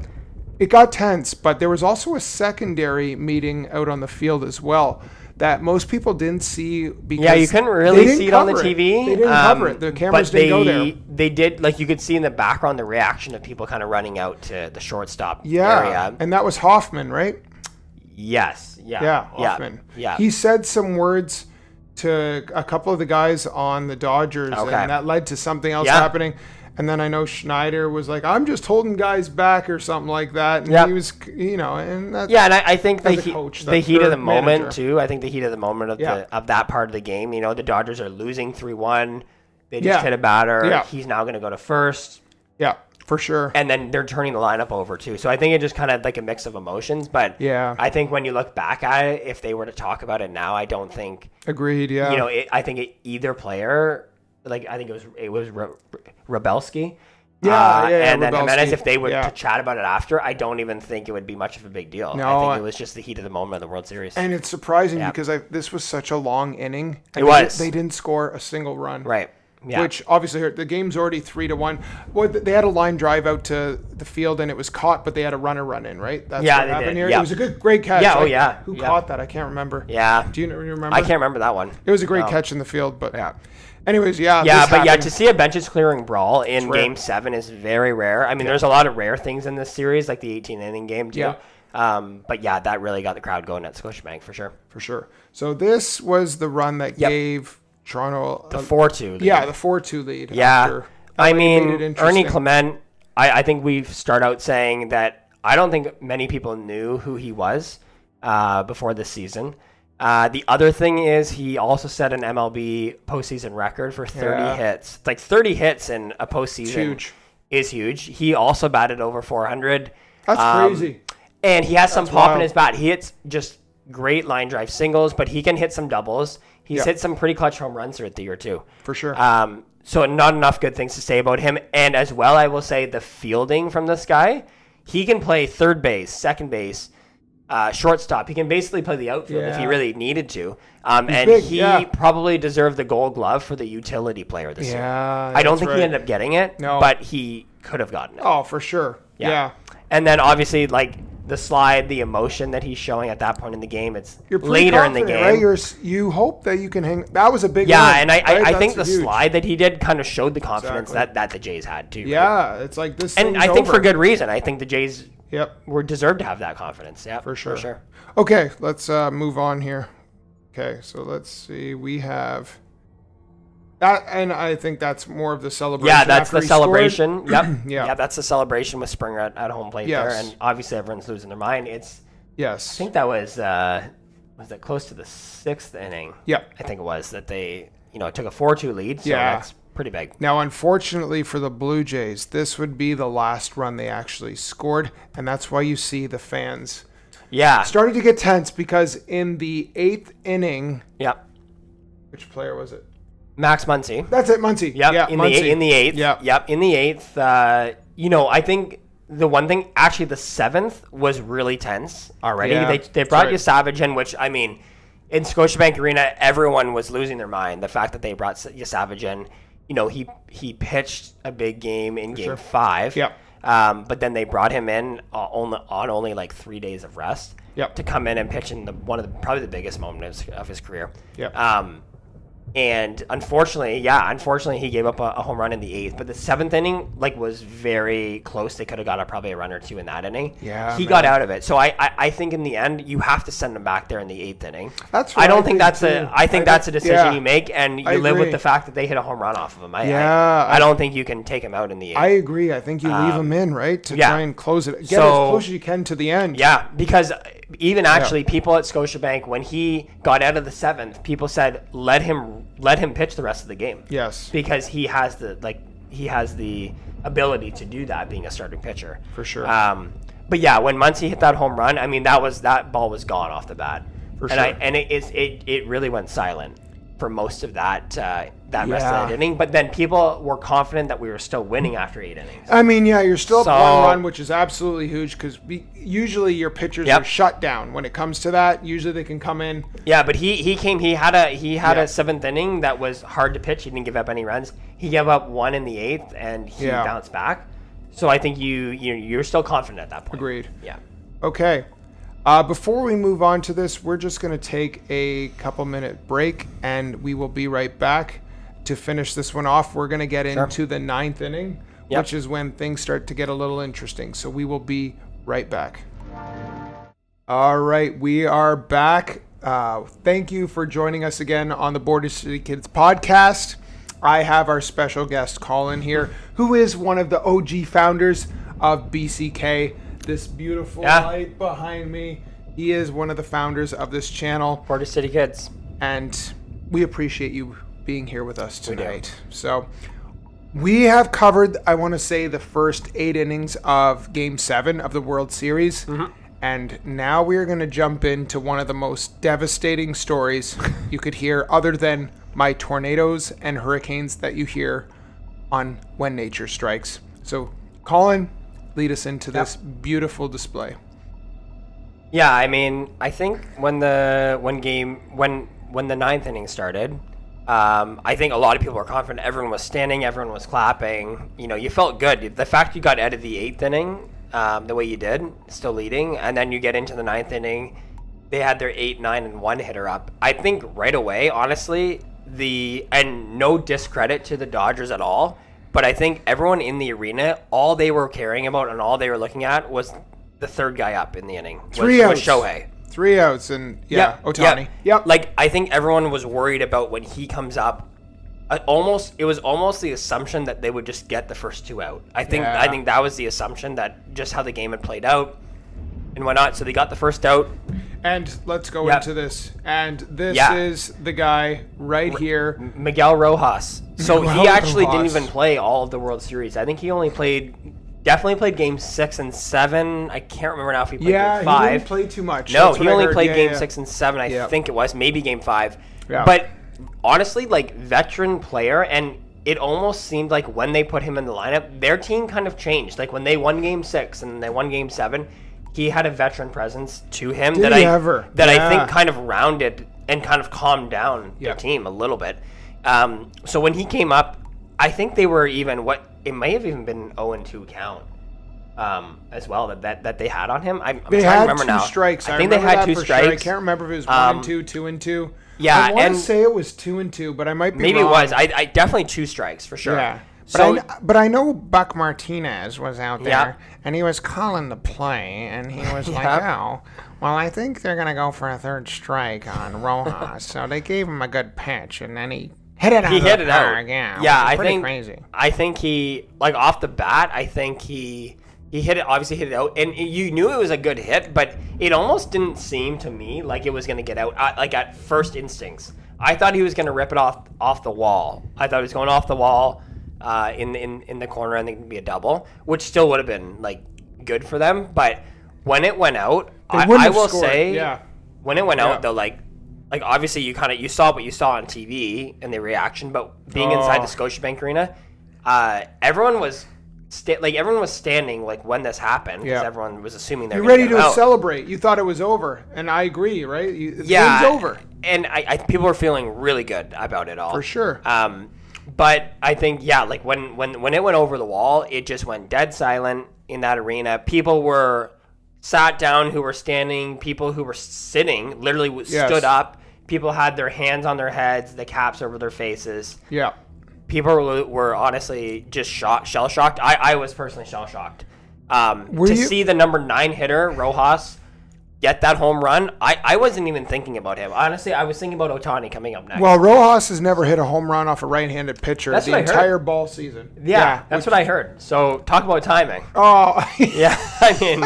S1: it got tense. But there was also a secondary meeting out on the field as well that most people didn't see because
S2: you couldn't really see it on the TV.
S1: They didn't cover it. The cameras didn't go there.
S2: They did, you could see in the background the reaction of people kind of running out to the shortstop
S1: area.
S2: area.
S1: And that was Hoffman, right?
S2: Yes.
S1: Yeah, Hoffman.
S2: Yeah.
S1: He said some words to a couple of the guys on the Dodgers, and that led to something else happening. And then I know Schneider was like, I'm just holding guys back or something like that. And he was, and that's...
S2: Yeah, and I think the heat of the moment,
S1: manager.
S2: too. I think the heat of the moment of that part of the game, the Dodgers are losing 3-1. They just hit a batter.
S1: Yeah.
S2: He's now going to go to first.
S1: Yeah, for sure.
S2: And then they're turning the lineup over, too. So I think it just kind of like a mix of emotions. But I think when you look back at it, if they were to talk about it now, I don't think...
S1: Agreed, yeah.
S2: I think either player... Like I think it was Rabelski,
S1: Rabelski.
S2: and then Jimenez. If they were to chat about it after, I don't even think it would be much of a big deal.
S1: No,
S2: I think it was just the heat of the moment of the World Series.
S1: And it's surprising because this was such a long inning.
S2: It was.
S1: They didn't score a single run.
S2: Right. Yeah.
S1: Which obviously the game's already 3-1. Well, they had a line drive out to the field and it was caught, but they had a runner run in, right? That's what happened here.
S2: Yeah.
S1: It was a great catch.
S2: Yeah.
S1: Who caught that? I can't remember.
S2: Yeah.
S1: Do you remember?
S2: I can't remember that one.
S1: It was a great catch in the field, but anyways,
S2: to see a benches clearing brawl in Game 7 is very rare. I mean, there's a lot of rare things in this series, like the 18-inning game, too.
S1: Yeah.
S2: But that really got the crowd going at Scotiabank, for sure.
S1: For sure. So this was the run that gave Toronto...
S2: The 4-2 lead.
S1: Yeah, the 4-2 lead.
S2: Yeah. I mean, Ernie Clement, I think we start out saying that I don't think many people knew who he was before this season. The other thing is he also set an MLB postseason record for 30 hits. Like 30 hits in a postseason is huge. He also batted over 400.
S1: That's crazy.
S2: And he has some pop in his bat. He hits just great line drive singles, but he can hit some doubles. He's hit some pretty clutch home runs throughout the year too.
S1: For sure.
S2: So not enough good things to say about him. And as well, I will say the fielding from this guy, he can play third base, second base, shortstop. He can basically play the outfield if he really needed to. And big, he probably deserved the Gold Glove for the utility player this year. I don't think he ended up getting it, but he could have gotten it.
S1: Oh, for sure. Yeah.
S2: And then obviously, like the slide, the emotion that he's showing at that point in the game, it's
S1: You're
S2: later in the game.
S1: Right? You hope that you can hang. That was a big
S2: win,
S1: and
S2: I think the slide that he did kind of showed the confidence that the Jays had too.
S1: Yeah, right? It's like this.
S2: And I think for good reason. I think the Jays were deserved to have that confidence. Yeah,
S1: for sure. Okay, let's move on here. Okay, so let's see. We have that, and I think that's more of the celebration.
S2: Yeah, that's the celebration.
S1: Yep.
S2: Yeah, that's the celebration with Springer at home plate there, and obviously everyone's losing their mind. I think that was that close to the 6th inning?
S1: Yeah,
S2: I think it was that they took a 4-2 lead. So that's pretty big.
S1: Now, unfortunately for the Blue Jays, this would be the last run they actually scored, and that's why you see the fans. Started to get tense because in the 8th inning. Which player was it?
S2: Max Muncy.
S1: That's it, Muncy.
S2: Yep. In the 8th.
S1: Yep.
S2: In the 8th. I think the one thing, actually, the 7th was really tense already.
S1: Yeah,
S2: they brought Yoshinobu in, which I mean, in Scotiabank Arena, everyone was losing their mind. The fact that they brought Yoshinobu in, he pitched a big game in Game 5.
S1: Yep.
S2: But then they brought him in on only like 3 days of rest to come in and pitch in probably the biggest moment of his career. And unfortunately, he gave up a home run in the 8th. But the 7th inning was very close. They could have got probably a run or two in that inning. He got out of it. So I think in the end, you have to send him back there in the 8th inning.
S1: That's what
S2: I don't think that's a decision you make, and you live with
S1: agree.
S2: the fact that they hit a home run off of him. I don't think you can take him out in the 8th.
S1: I agree. I think you leave him in, right, to try and close it. Get as close as you can to the end.
S2: Yeah, because even actually people at Scotiabank, when he got out of the 7th, people said let him pitch the rest of the game.
S1: Yes,
S2: because he has the ability to do that, being a starting pitcher
S1: for sure.
S2: But yeah, when Muncy hit that home run, I mean that ball was gone off the bat,
S1: for sure.
S2: And it really went silent for most of that rest of that inning. But then people were confident that we were still winning after 8 innings.
S1: I mean, you're still up 1 run, which is absolutely huge because usually your pitchers are shut down when it comes to that. Usually they can come in.
S2: Yeah, but he had a 7th inning that was hard to pitch. He didn't give up any runs. He gave up 1 in the 8th, and he bounced back. So I think you're still confident at that point.
S1: Agreed.
S2: Yeah.
S1: Okay. Before we move on to this, we're just going to take a couple-minute break, and we will be right back to finish this one off. We're going to get into the 9th inning, which is when things start to get a little interesting. So we will be right back. All right, we are back. Thank you for joining us again on the Border City Kids podcast. I have our special guest Colin here, who is one of the OG founders of BCK. This beautiful light behind me. He is one of the founders of this channel.
S2: Border City Kids.
S1: And we appreciate you being here with us tonight. So we have covered, I want to say, the first 8 innings of Game 7 of the World Series. Mm-hmm. And now we're going to jump into one of the most devastating stories you could hear, other than my tornadoes and hurricanes that you hear on When Nature Strikes. So, Colin, lead us into this beautiful display.
S2: Yeah, I mean, I think when the 9th inning started, I think a lot of people were confident. Everyone was standing, everyone was clapping. You know, you felt good. The fact you got out of the 8th inning the way you did, still leading, and then you get into the 9th inning, they had their 8, 9, and 1 hitter up. I think right away, honestly, and no discredit to the Dodgers at all, but I think everyone in the arena, all they were caring about and all they were looking at was the third guy up in the inning.
S1: Three outs.
S2: Was Shohei.
S1: 3 outs and Ohtani. Yep.
S2: Like, I think everyone was worried about when he comes up. It was almost the assumption that they would just get the first 2 out. I think that was the assumption, that just how the game had played out and whatnot. So they got the first out.
S1: And let's go into this. And this is the guy right here,
S2: Miguel Rojas. So he actually didn't even play all of the World Series. I think he only definitely played Game 6 and 7. I can't remember now if he played Game 5.
S1: Yeah, he didn't play too much.
S2: No, he only played Game 6 and 7. I think it was maybe Game 5. Yeah. But honestly, like, veteran player, and it almost seemed like when they put him in the lineup, their team kind of changed. Like, when they won Game 6 and they won Game 7, he had a veteran presence to him I think kind of rounded and kind of calmed down their team a little bit. So when he came up, I think they were even it may have even been 0-2 count as well that they had on him. I'm trying to remember now.
S1: Strikes.
S2: I think they had 2 strikes.
S1: Sure. I can't remember if it was 1-2, 2-2.
S2: Yeah,
S1: I want to say it was 2-2, but I might be
S2: maybe
S1: wrong.
S2: It was. I definitely 2 strikes for sure.
S1: Yeah. But I know Buck Martinez was out there, and he was calling the play, and he was like, "Oh, well, I think they're gonna go for a 3rd strike on Rojas." So they gave him a good pitch, and then he hit it out. He hit it out again.
S2: Yeah,
S1: I think crazy.
S2: I think he, like, off the bat, I think he hit it. Obviously, hit it out, and you knew it was a good hit, but it almost didn't seem to me like it was gonna get out. Like, at first instincts, I thought he was gonna rip it off the wall. I thought he was going off the wall. In the corner, and it'd be a double, which still would have been, like, good for them. But when it went out, I will say, when it went out, though, like obviously you saw what you saw on TV and the reaction, but being inside the Scotiabank Arena, everyone was standing, like, when this happened, because everyone was assuming they were
S1: ready to celebrate. You thought it was over, and I agree, right? The game's over,
S2: and I people were feeling really good about it all
S1: for sure.
S2: But I think, like, when it went over the wall, it just went dead silent in that arena. People were sat down who were standing. People who were sitting literally stood up. People had their hands on their heads, the caps over their faces. Yeah. People were honestly just shell-shocked. I was personally shell-shocked. See the number 9 hitter, Rojas, get that home run, I wasn't even thinking about him. Honestly, I was thinking about Ohtani coming up next.
S1: Well, Rojas has never hit a home run off a right-handed pitcher the entire ball season.
S2: Yeah, that's what I heard. So talk about timing.
S1: Oh.
S2: Yeah, I mean.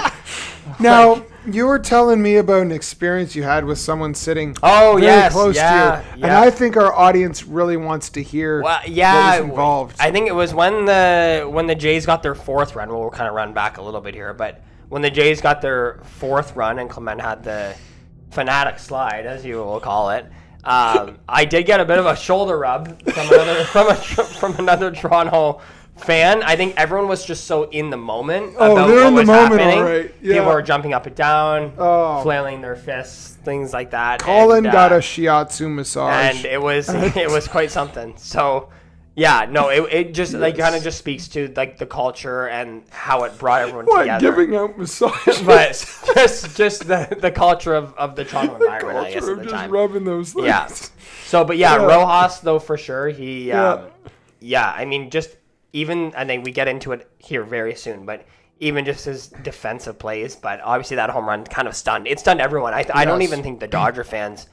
S1: Now, you were telling me about an experience you had with someone sitting very close to you. And I think our audience really wants to hear what was involved.
S2: I think it was when the Jays got their 4th run. We'll kind of run back a little bit here, but when the Jays got their 4th run and Clement had the fanatic slide, as you will call it, I did get a bit of a shoulder rub from another Toronto fan. I think everyone was just so in the moment about what was happening.
S1: Right. Yeah.
S2: People were jumping up and down, flailing their fists, things like that.
S1: Colin got a shiatsu massage,
S2: and it was quite something. So. Yeah, no, it just kind of just speaks to, like, the culture and how it brought everyone together.
S1: Giving out massages,
S2: but just the culture of the Toronto environment, I guess, at the time.
S1: Rubbing those things.
S2: Yeah. So, but Rojas, though, for sure, he, I mean, just even, I think we get into it here very soon, but even just his defensive plays, but obviously that home run kind of stunned. It stunned everyone. I don't even think the Dodger fans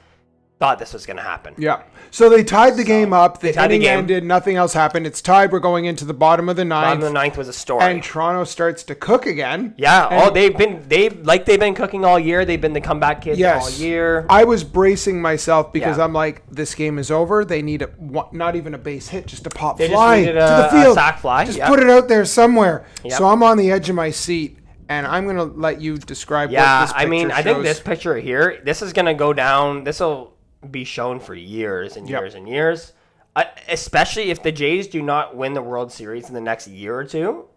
S2: thought this was going to happen.
S1: Yeah. So they tied the game up. The
S2: tied the
S1: inning
S2: game.
S1: ended. Nothing else happened. It's tied. We're going into the bottom of the ninth.
S2: Bottom of the ninth was a story.
S1: And Toronto starts to cook again.
S2: Yeah.
S1: And
S2: They've been cooking all year. They've been the comeback kids all year.
S1: I was bracing myself because
S2: Yeah.
S1: I'm like, this game is over. They need not even a base hit, just a pop
S2: They just
S1: fly
S2: needed
S1: to the
S2: a
S1: field.
S2: sac fly.
S1: Just
S2: Yep.
S1: put it out there somewhere.
S2: Yep.
S1: So I'm on the edge of my seat, and I'm going to let you describe what this picture shows.
S2: I think this picture here, this is going to go down. This will be shown for years and years and years, especially if the Jays do not win the World Series in the next year or two,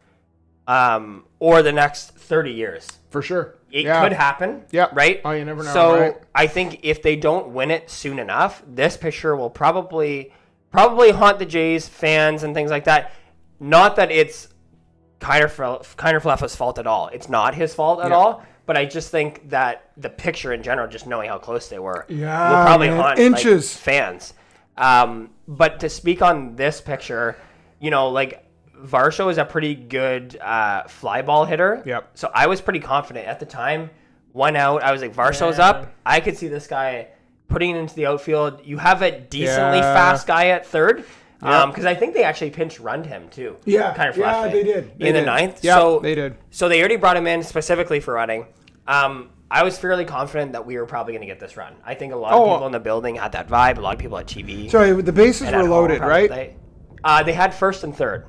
S2: or the next 30 years.
S1: For sure.
S2: It could happen.
S1: Yeah.
S2: Right?
S1: Oh, you never know.
S2: So
S1: right?
S2: I think if they don't win it soon enough, this picture will probably haunt the Jays fans and things like that. Not that it's Kiner Falefa's fault at all. It's not his fault at all. But I just think that the picture in general, just knowing how close they were, will probably haunt
S1: inches.
S2: Fans. But to speak on this picture, Varsho is a pretty good fly ball hitter.
S1: Yep.
S2: So I was pretty confident at the time. 1 out, I was like, Varsho's up. I could see this guy putting it into the outfield. You have a decently fast guy at third. Because I think they actually pinch runned him too.
S1: Yeah,
S2: kind of flat
S1: they did.
S2: in the ninth.
S1: Yeah,
S2: so,
S1: they did.
S2: So they already brought him in specifically for running. I was fairly confident that we were probably going to get this run. I think a lot of people in the building had that vibe. A lot of people at TV.
S1: Sorry, the bases were loaded, right?
S2: They had first and third.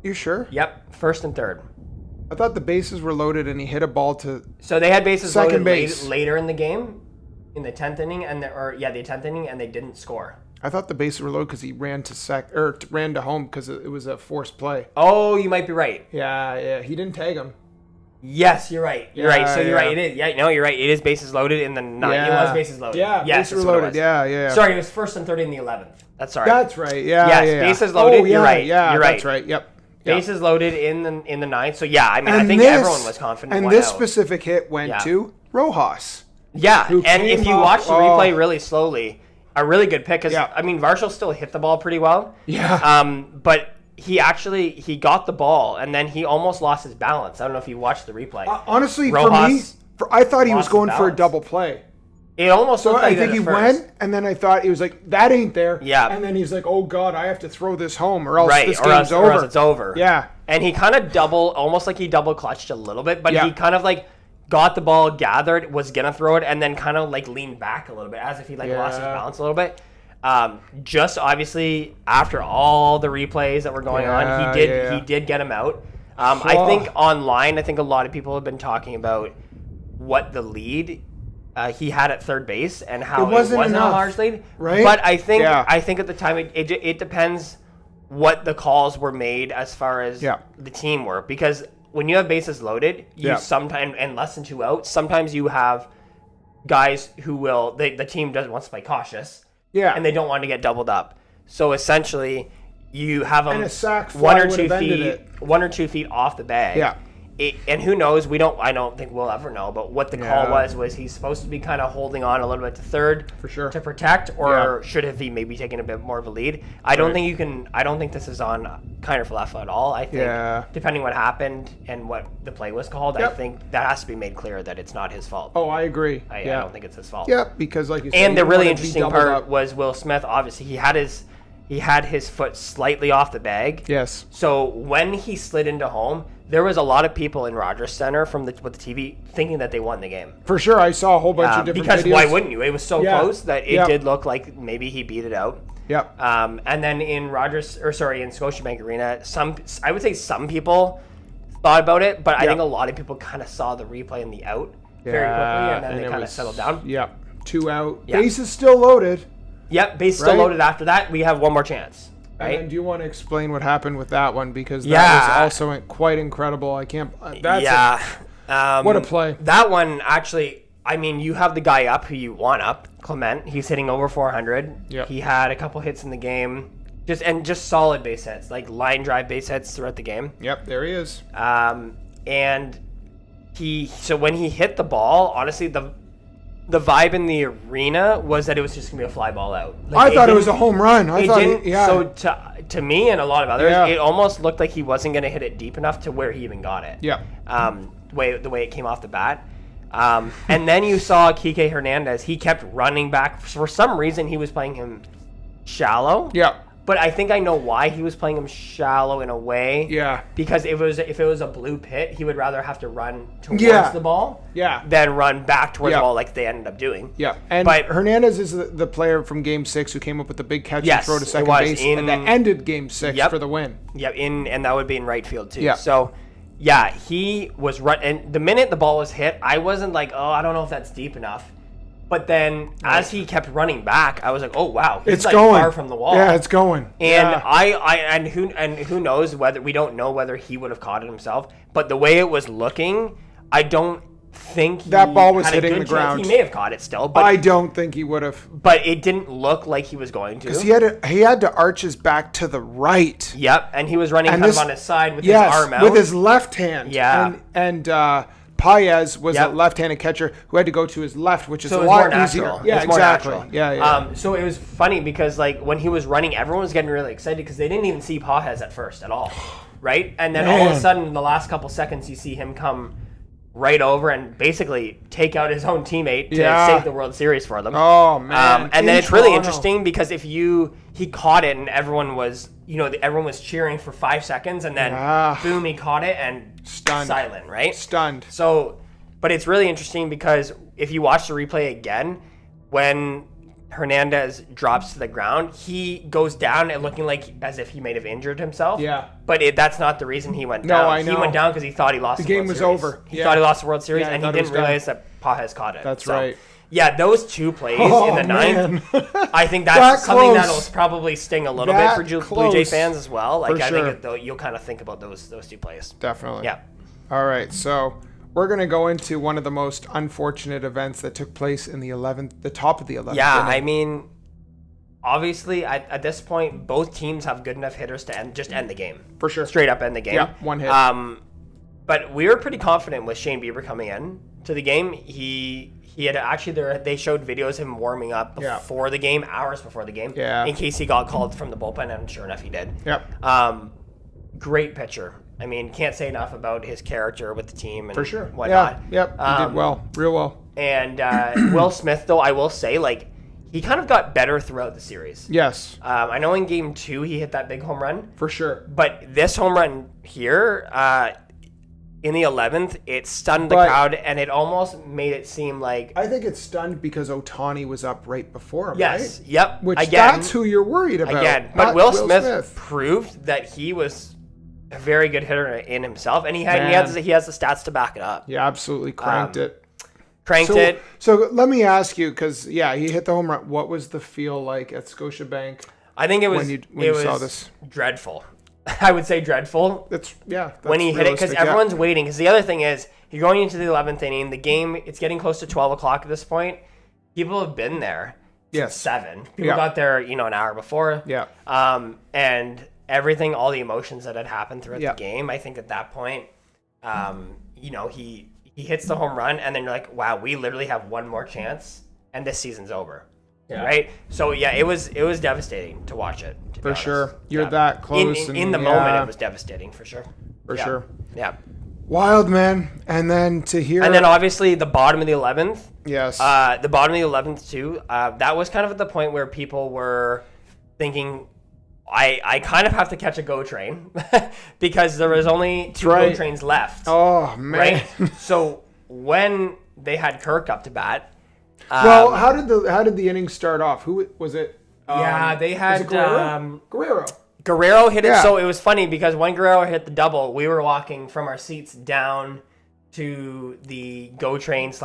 S1: You sure?
S2: Yep, first and third.
S1: I thought the bases were loaded and he hit a ball to
S2: So they had bases
S1: second
S2: loaded
S1: base.
S2: later in the game, in the 10th inning, the 10th inning, and they didn't score.
S1: I thought the bases were loaded because he ran to home because it was a forced play.
S2: Oh, you might be right.
S1: Yeah, he didn't tag him.
S2: Yes, you're right. You're right. So you're right. It is. Yeah, no, you're right. It is bases loaded in the 9th.
S1: Yeah.
S2: It was bases loaded.
S1: Yeah,
S2: yes,
S1: bases were loaded. Yeah.
S2: Sorry, it was first and third in the 11th. That's right.
S1: That's right. Yeah.
S2: Yes,
S1: yeah.
S2: bases loaded.
S1: Oh, yeah,
S2: you're right.
S1: Yeah,
S2: you're right.
S1: That's right. Yep.
S2: Bases loaded in the 9th. So yeah, I mean, I think everyone was confident.
S1: And this specific hit went to Rojas.
S2: Yeah, and if you watch the replay really slowly, a really good pick because I mean, Varsho still hit the ball pretty well.
S1: Yeah.
S2: But he got the ball and then he almost lost his balance. I don't know if you watched the replay.
S1: Honestly,
S2: Rojas
S1: for me, I thought he was going for a double play.
S2: It almost looked like
S1: I think he went, and then I thought he was like, that ain't there.
S2: Yeah.
S1: And then he's like, oh, God, I have to throw this home or else this
S2: or
S1: game's over.
S2: Or else it's over.
S1: Yeah.
S2: And he kind of almost like he double clutched a little bit, but he kind of like got the ball gathered, was going to throw it, and then kind of like leaned back a little bit as if he lost his balance a little bit. Just obviously after all the replays that were going on, he did get him out. I think online, a lot of people have been talking about what the lead he had at third base and how it wasn't a large lead,
S1: right?
S2: But I think at the time it depends what the calls were made as far as the team were, because when you have bases loaded, you sometimes and less than 2 outs, sometimes you have guys who will the team wants to play cautious, and they don't want to get doubled up. So essentially, you have them 1 or 2 feet off the bag.
S1: Yeah.
S2: And who knows? I don't think we'll ever know. But what the call was he's supposed to be kind of holding on a little bit to third
S1: for sure
S2: to protect, or should have he maybe taken a bit more of a lead? I don't think you can. I don't think this is on Kiner Falefa at all. I think depending what happened and what the play was called, I think that has to be made clear that it's not his fault.
S1: Oh, I agree.
S2: I don't think it's his fault.
S1: Yeah, because like you said,
S2: and the really interesting part was Will Smith. Obviously, he had his foot slightly off the bag.
S1: Yes.
S2: So when he slid into home, there was a lot of people in Rogers Center with the TV thinking that they won the game.
S1: For sure, I saw a whole bunch of different
S2: because
S1: videos.
S2: Why wouldn't you? It was so close that it did look like maybe he beat it out.
S1: Yep.
S2: And then in Scotiabank Arena, I would say some people thought about it, but I think a lot of people kind of saw the replay and the out very quickly, and then they kind of settled down.
S1: Yep. 2 out. Yeah. Base is still loaded.
S2: Yep, base still loaded. After that, we have one more chance. Right?
S1: And then do you want to explain what happened with that one? Because that was also quite incredible. I can't... what a play.
S2: That one, actually, I mean, you have the guy up who you want up, Clement. He's hitting over 400.
S1: Yep.
S2: He had a couple hits in the game. Just solid base hits, like line drive base hits throughout the game.
S1: Yep, there he is.
S2: And so when he hit the ball, honestly, the vibe in the arena was that it was just going to be a fly ball out.
S1: I thought it was a home run.
S2: So to me and a lot of others, it almost looked like he wasn't going to hit it deep enough to where he even got it.
S1: Yeah.
S2: The way it came off the bat. And then you saw Kike Hernandez. He kept running back. For some reason, he was playing him shallow.
S1: Yeah.
S2: But I think I know why he was playing him shallow in a way.
S1: Yeah.
S2: Because if it was a blue pit, he would rather have to run towards the ball than run back towards the ball like they ended up doing.
S1: Yeah. But Hernandez is the player from Game 6 who came up with the big catch and throw to second base and that ended Game 6 for the win.
S2: Yep, and that would be in right field too.
S1: Yeah.
S2: So, yeah, he was and the minute the ball was hit, I wasn't like, oh, I don't know if that's deep enough. But then, as he kept running back, I was like, "Oh wow, he's like
S1: going
S2: far from the wall."
S1: Yeah, it's going.
S2: And who knows whether we don't know whether he would have caught it himself. But the way it was looking, I don't think
S1: that ball was hitting the ground.
S2: He may have caught it still, but
S1: I don't think he would have.
S2: But it didn't look like he was going to.
S1: Because he had to arch his back to the right.
S2: Yep, and he was running kind of on his side with his arm out.
S1: With his left hand.
S2: Yeah,
S1: and Paez was a left-handed catcher who had to go to his left, which is a lot easier. Yeah, exactly. Yeah.
S2: So it was funny because like when he was running, everyone was getting really excited because they didn't even see Paez at first at all, right? And then all of a sudden, in the last couple seconds, you see him come right over and basically take out his own teammate to save the World Series for them.
S1: Oh man!
S2: And then it's really interesting because he caught it and everyone was cheering for 5 seconds and then boom, he caught it and silent, right?
S1: Stunned.
S2: So, but it's really interesting because if you watch the replay again, when Hernandez drops to the ground, he goes down and looking like as if he may have injured himself.
S1: Yeah.
S2: But that's not the reason he went down.
S1: No, I know.
S2: He went down because he thought he lost the
S1: game
S2: World
S1: was
S2: Series.
S1: over.
S2: He thought he lost the World Series,
S1: Yeah,
S2: and he didn't realize that Paez caught it.
S1: That's right.
S2: Yeah, those two plays in the ninth, I think that's
S1: That
S2: something
S1: close.
S2: that'll probably sting a little bit for Blue Jay
S1: close.
S2: fans as well. Like,
S1: For
S2: I
S1: sure.
S2: think you'll kind of think about those two plays.
S1: Definitely.
S2: Yeah.
S1: All right, so we're going to go into one of the most unfortunate events that took place in the top of the 11th.
S2: Yeah,
S1: inning.
S2: I mean, obviously, at this point, both teams have good enough hitters to end the game.
S1: For sure.
S2: Straight up end the game.
S1: Yeah, one hit.
S2: But we were pretty confident with Shane Bieber coming in to the game. He had actually they showed videos of him warming up before the game, hours before the game, in case he got called from the bullpen, and sure enough, he did.
S1: Yep.
S2: Great pitcher. I mean, can't say enough about his character with the team and
S1: For sure.
S2: whatnot.
S1: Yeah. Yep. He did well. Real well.
S2: And Will Smith, though, I will say, like, he kind of got better throughout the series.
S1: Yes.
S2: I know in Game 2 he hit that big home run.
S1: For sure.
S2: But this home run here, in the 11th, it stunned the crowd, and it almost made it seem like...
S1: I think it's stunned because Ohtani was up right before him,
S2: yes,
S1: right?
S2: Yep.
S1: Which that's who you're worried about.
S2: Again. But Will Smith proved that he was a very good hitter in himself, and he has the stats to back it up.
S1: Yeah, absolutely cranked it.
S2: So
S1: let me ask you, because, he hit the home run. What was the feel like at Scotiabank?
S2: I think it was
S1: when you saw this?
S2: Dreadful. I would say dreadful.
S1: That's
S2: when he hit it, because everyone's waiting. Because the other thing is, you're going into the 11th inning. The game, it's getting close to 12 o'clock at this point. People have been there since 7. People got there, an hour before.
S1: Yeah.
S2: And everything, all the emotions that had happened throughout the game. I think at that point, he hits the home run, and then you're like, wow, we literally have one more chance, and this season's over. Yeah. Right? So, it was devastating to watch it.
S1: For sure. You're that close.
S2: In the moment, it was devastating, for sure.
S1: For sure.
S2: Yeah.
S1: Wild, man. And then to hear...
S2: And then, obviously, the bottom of the 11th.
S1: Yes.
S2: The bottom of the 11th, too. That was kind of at the point where people were thinking... I kind of have to catch a GO train because there was only 2 GO trains left.
S1: Oh, man.
S2: Right? So when they had Kirk up to bat...
S1: well, how did the inning start off? Who was it?
S2: They had...
S1: Guerrero.
S2: Guerrero hit it. So it was funny because when Guerrero hit the double, we were walking from our seats down to the GO train /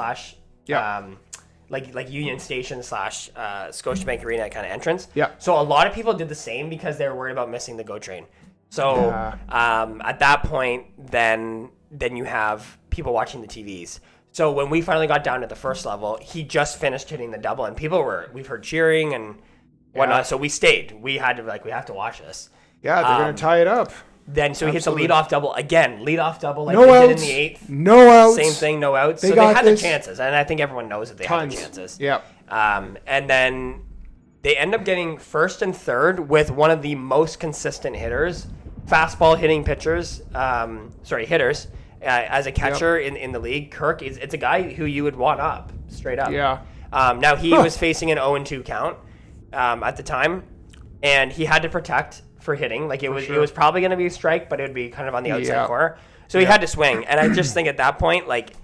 S2: like Union Station / Scotiabank Arena kind of entrance.
S1: Yeah.
S2: So a lot of people did the same because they were worried about missing the GO train. So at that point, then you have people watching the TVs. So when we finally got down to the first level, he just finished hitting the double, and we've heard cheering and whatnot. Yeah. So we stayed. We had to we have to watch this.
S1: Yeah, they're gonna tie it up.
S2: Then so he hits a leadoff double again. Leadoff double like
S1: no
S2: they
S1: outs,
S2: did in the 8th.
S1: No outs.
S2: Same thing. No outs. So they had the chances, and I think everyone knows that they had the chances.
S1: Yep.
S2: And then they end up getting first and third with one of the most consistent hitters, fastball hitting hitters, as a catcher in the league. Kirk it's a guy who you would want up straight up.
S1: Yeah.
S2: Now he was facing an 0-2 count at the time, and he had to protect for hitting. Like it was probably going to be a strike, but it would be kind of on the outside corner. So he had to swing, and I just think at that point, like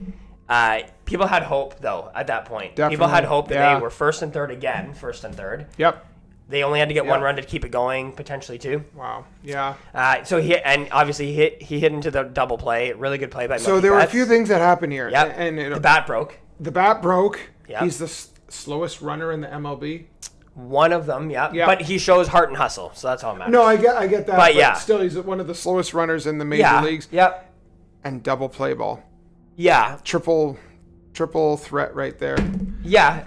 S2: people had hope though. At that point, people had hope that they were first and third.
S1: Yep.
S2: They only had to get one run to keep it going, potentially two.
S1: Wow. Yeah.
S2: So he obviously he hit into the double play. Really good play by.
S1: So there were a few things that happened here.
S2: Yep.
S1: And
S2: the bat broke.
S1: The bat broke.
S2: Yep.
S1: He's the slowest runner in the MLB.
S2: One of them, yeah. But he shows heart and hustle, so that's all that matters.
S1: No, I get that.
S2: But
S1: still, he's one of the slowest runners in the major leagues.
S2: Yep.
S1: And double play ball.
S2: Yeah.
S1: Triple threat right there.
S2: Yeah.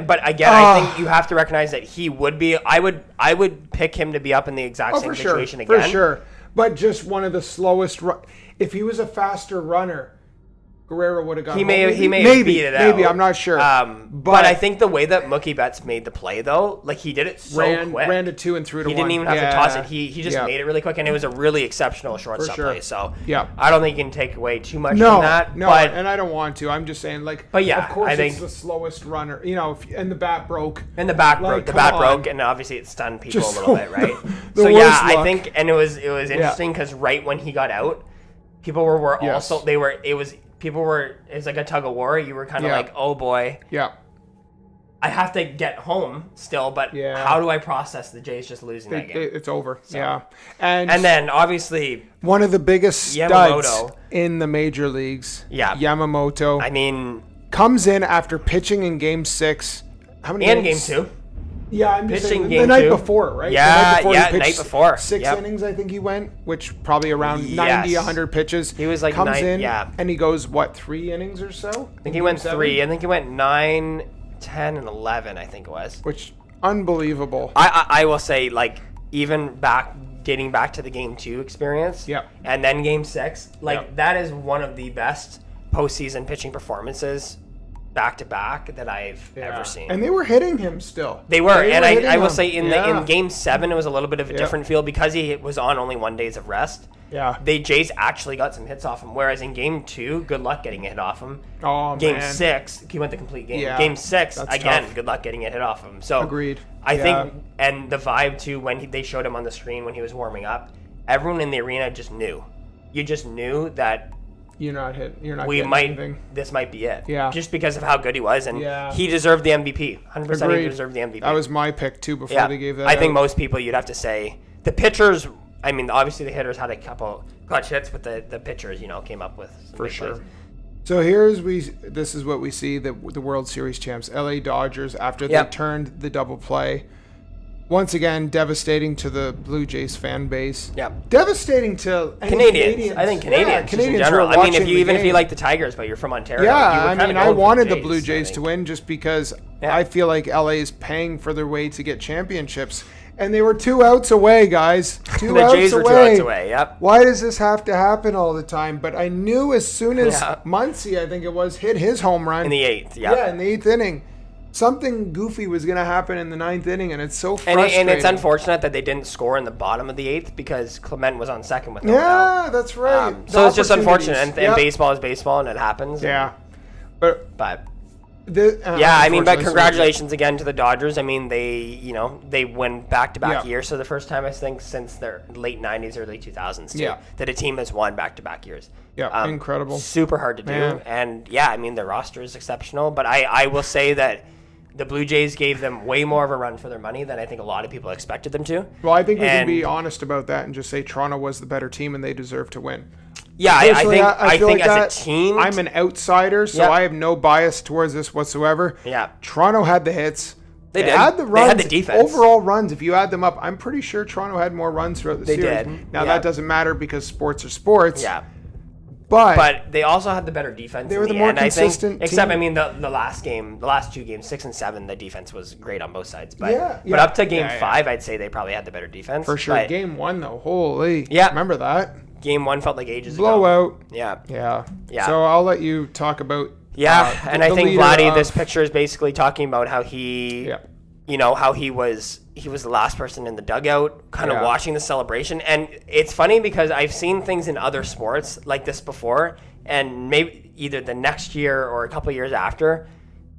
S2: But again, I think you have to recognize that he would be. I would pick him to be up in the exact same situation again.
S1: For sure. But just one of the slowest. If he was a faster runner, Guerrero would have got.
S2: He may have beat it out.
S1: Maybe I'm not sure.
S2: But I think the way that Mookie Betts made the play though, like he did it so quick.
S1: Ran to 2 and threw to 1.
S2: He didn't even have to toss it. He just made it really quick, and it was a really exceptional shortstop play. So I don't think you can take away too much from that.
S1: No, and I don't want to. I'm just saying, like,
S2: but yeah,
S1: of course
S2: I think
S1: it's the slowest runner. You know, and the bat broke.
S2: And the bat broke. The bat broke, and obviously it stunned people a little bit, right?
S1: So
S2: I think, and it was interesting because right when he got out, people were also it's like a tug of war. You were kind of like, oh boy.
S1: Yeah.
S2: I have to get home still, but how do I process the Jays just losing that game?
S1: It's over. So. Yeah.
S2: And then obviously
S1: one of the biggest studs in the major leagues.
S2: Yeah.
S1: Yamamoto.
S2: I mean,
S1: comes in after pitching in game 6. How many innings?
S2: Game 2.
S1: Yeah, I'm just
S2: pitching
S1: saying,
S2: game
S1: the night
S2: 2.
S1: Before, right?
S2: Yeah,
S1: night
S2: before.
S1: 6 innings, I think he went, which probably around 90, 100 pitches.
S2: He was like
S1: comes in, and he goes, 3 innings or so?
S2: I think he went 3. I think he went 9, 10, and 11, I think it was.
S1: Which, unbelievable.
S2: I will say, like, even dating back to the game 2 experience, and then game 6, that is one of the best postseason pitching performances back-to-back that I've ever seen.
S1: And they were hitting him still.
S2: They were. And I will say in game 7, it was a little bit of a different feel because he was on only 1 day of rest.
S1: Yeah.
S2: The Jays actually got some hits off him, whereas in game 2, good luck getting a hit off him.
S1: Oh,
S2: game
S1: man.
S2: 6, he went the complete game.
S1: Yeah,
S2: game 6, again,
S1: tough.
S2: good luck getting a hit off him. So
S1: agreed.
S2: I think, and the vibe too, when they showed him on the screen when he was warming up, everyone in the arena just knew. You just knew that
S1: you're not anything.
S2: This might be it.
S1: Yeah.
S2: Just because of how good he was, and he deserved the MVP. 100%
S1: Agreed.
S2: He deserved the MVP.
S1: That was my pick too before they gave that.
S2: I think most people, you'd have to say the pitchers. I mean, obviously the hitters had a couple clutch hits, but the pitchers, came up with some
S1: for
S2: big
S1: sure.
S2: plays.
S1: So this is what we see, the World Series champs, LA Dodgers, after they turned the double play. Once again, devastating to the Blue Jays fan base.
S2: Yep.
S1: Devastating to
S2: Canadians. I think Canadians in general. I mean, if you like the Tigers, but you're from Ontario.
S1: Yeah, I mean, I wanted the Blue Jays to win just because I feel like LA is paying for their way to get championships. And they were 2 outs away, guys.
S2: The Jays were 2 outs away, yep.
S1: Why does this have to happen all the time? But I knew as soon as Muncy, I think it was, hit his home run.
S2: In the 8th,
S1: Yeah, in the 8th inning. Something goofy was going to happen in the 9th inning, and it's so frustrating.
S2: And it's unfortunate that they didn't score in the bottom of the 8th because Clement was on second with no
S1: out. Yeah, that's right.
S2: So it's just unfortunate, and baseball is baseball, and it happens.
S1: Yeah.
S2: But congratulations again to the Dodgers. I mean, they win back-to-back years. So the first time, I think, since their late 90s, early 2000s, too, that a team has won back-to-back years.
S1: Yeah, incredible.
S2: Super hard to do. And, I mean, their roster is exceptional. But I will say that the Blue Jays gave them way more of a run for their money than I think a lot of people expected them to.
S1: Well, I think we can be honest about that and just say Toronto was the better team and they deserve to win.
S2: Yeah, I think as a team,
S1: I'm an outsider, so I have no bias towards this whatsoever.
S2: Yeah,
S1: Toronto had the hits.
S2: They did.
S1: Had the runs.
S2: They had the defense.
S1: Overall runs, if you add them up, I'm pretty sure Toronto had more runs throughout the series.
S2: They did.
S1: Now that doesn't matter because sports are sports.
S2: Yeah.
S1: But
S2: they also had the better defense.
S1: They were the more consistent team.
S2: Except, I mean, the last 2 games, 6 and 7, the defense was great on both sides. But up to game 5, I'd say they probably had the better defense.
S1: For sure. Game 1, though, holy.
S2: Yeah.
S1: Remember that?
S2: Game 1 felt like ages
S1: ago. Blowout.
S2: Yeah.
S1: So I'll let you talk about.
S2: And I think Vladdy, this picture is basically talking about how he how he was the last person in the dugout, kind of
S1: Yeah.
S2: watching the celebration. And it's funny because I've seen things in other sports like this before, and maybe either the next year or a couple of years after,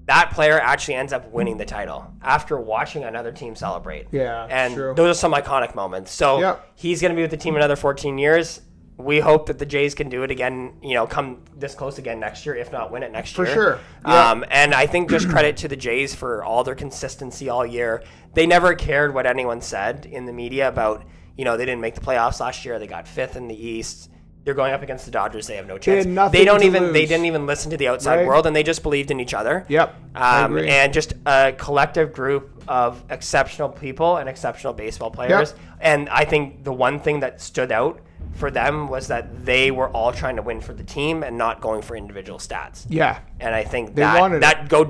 S2: that player actually ends up winning the title after watching another team celebrate.
S1: Yeah,
S2: and
S1: true.
S2: those are some iconic moments. So
S1: Yep.
S2: he's going to be with the team another 14 years. We hope that the Jays can do it again, come this close again next year, if not win it next year.
S1: For sure. Yeah.
S2: And I think just credit to the Jays for all their consistency all year. They never cared what anyone said in the media about, they didn't make the playoffs last year. They got 5th in the East. They're going up against the Dodgers. They have no chance.
S1: had nothing
S2: They
S1: to lose.
S2: They didn't even listen to the outside
S1: Right.
S2: world, and they just believed in each other.
S1: Yep. I agree.
S2: And just a collective group of exceptional people and exceptional baseball players.
S1: Yep.
S2: And I think the one thing that stood out for them was that they were all trying to win for the team and not going for individual stats.
S1: Yeah.
S2: And I think
S1: They wanted
S2: that goes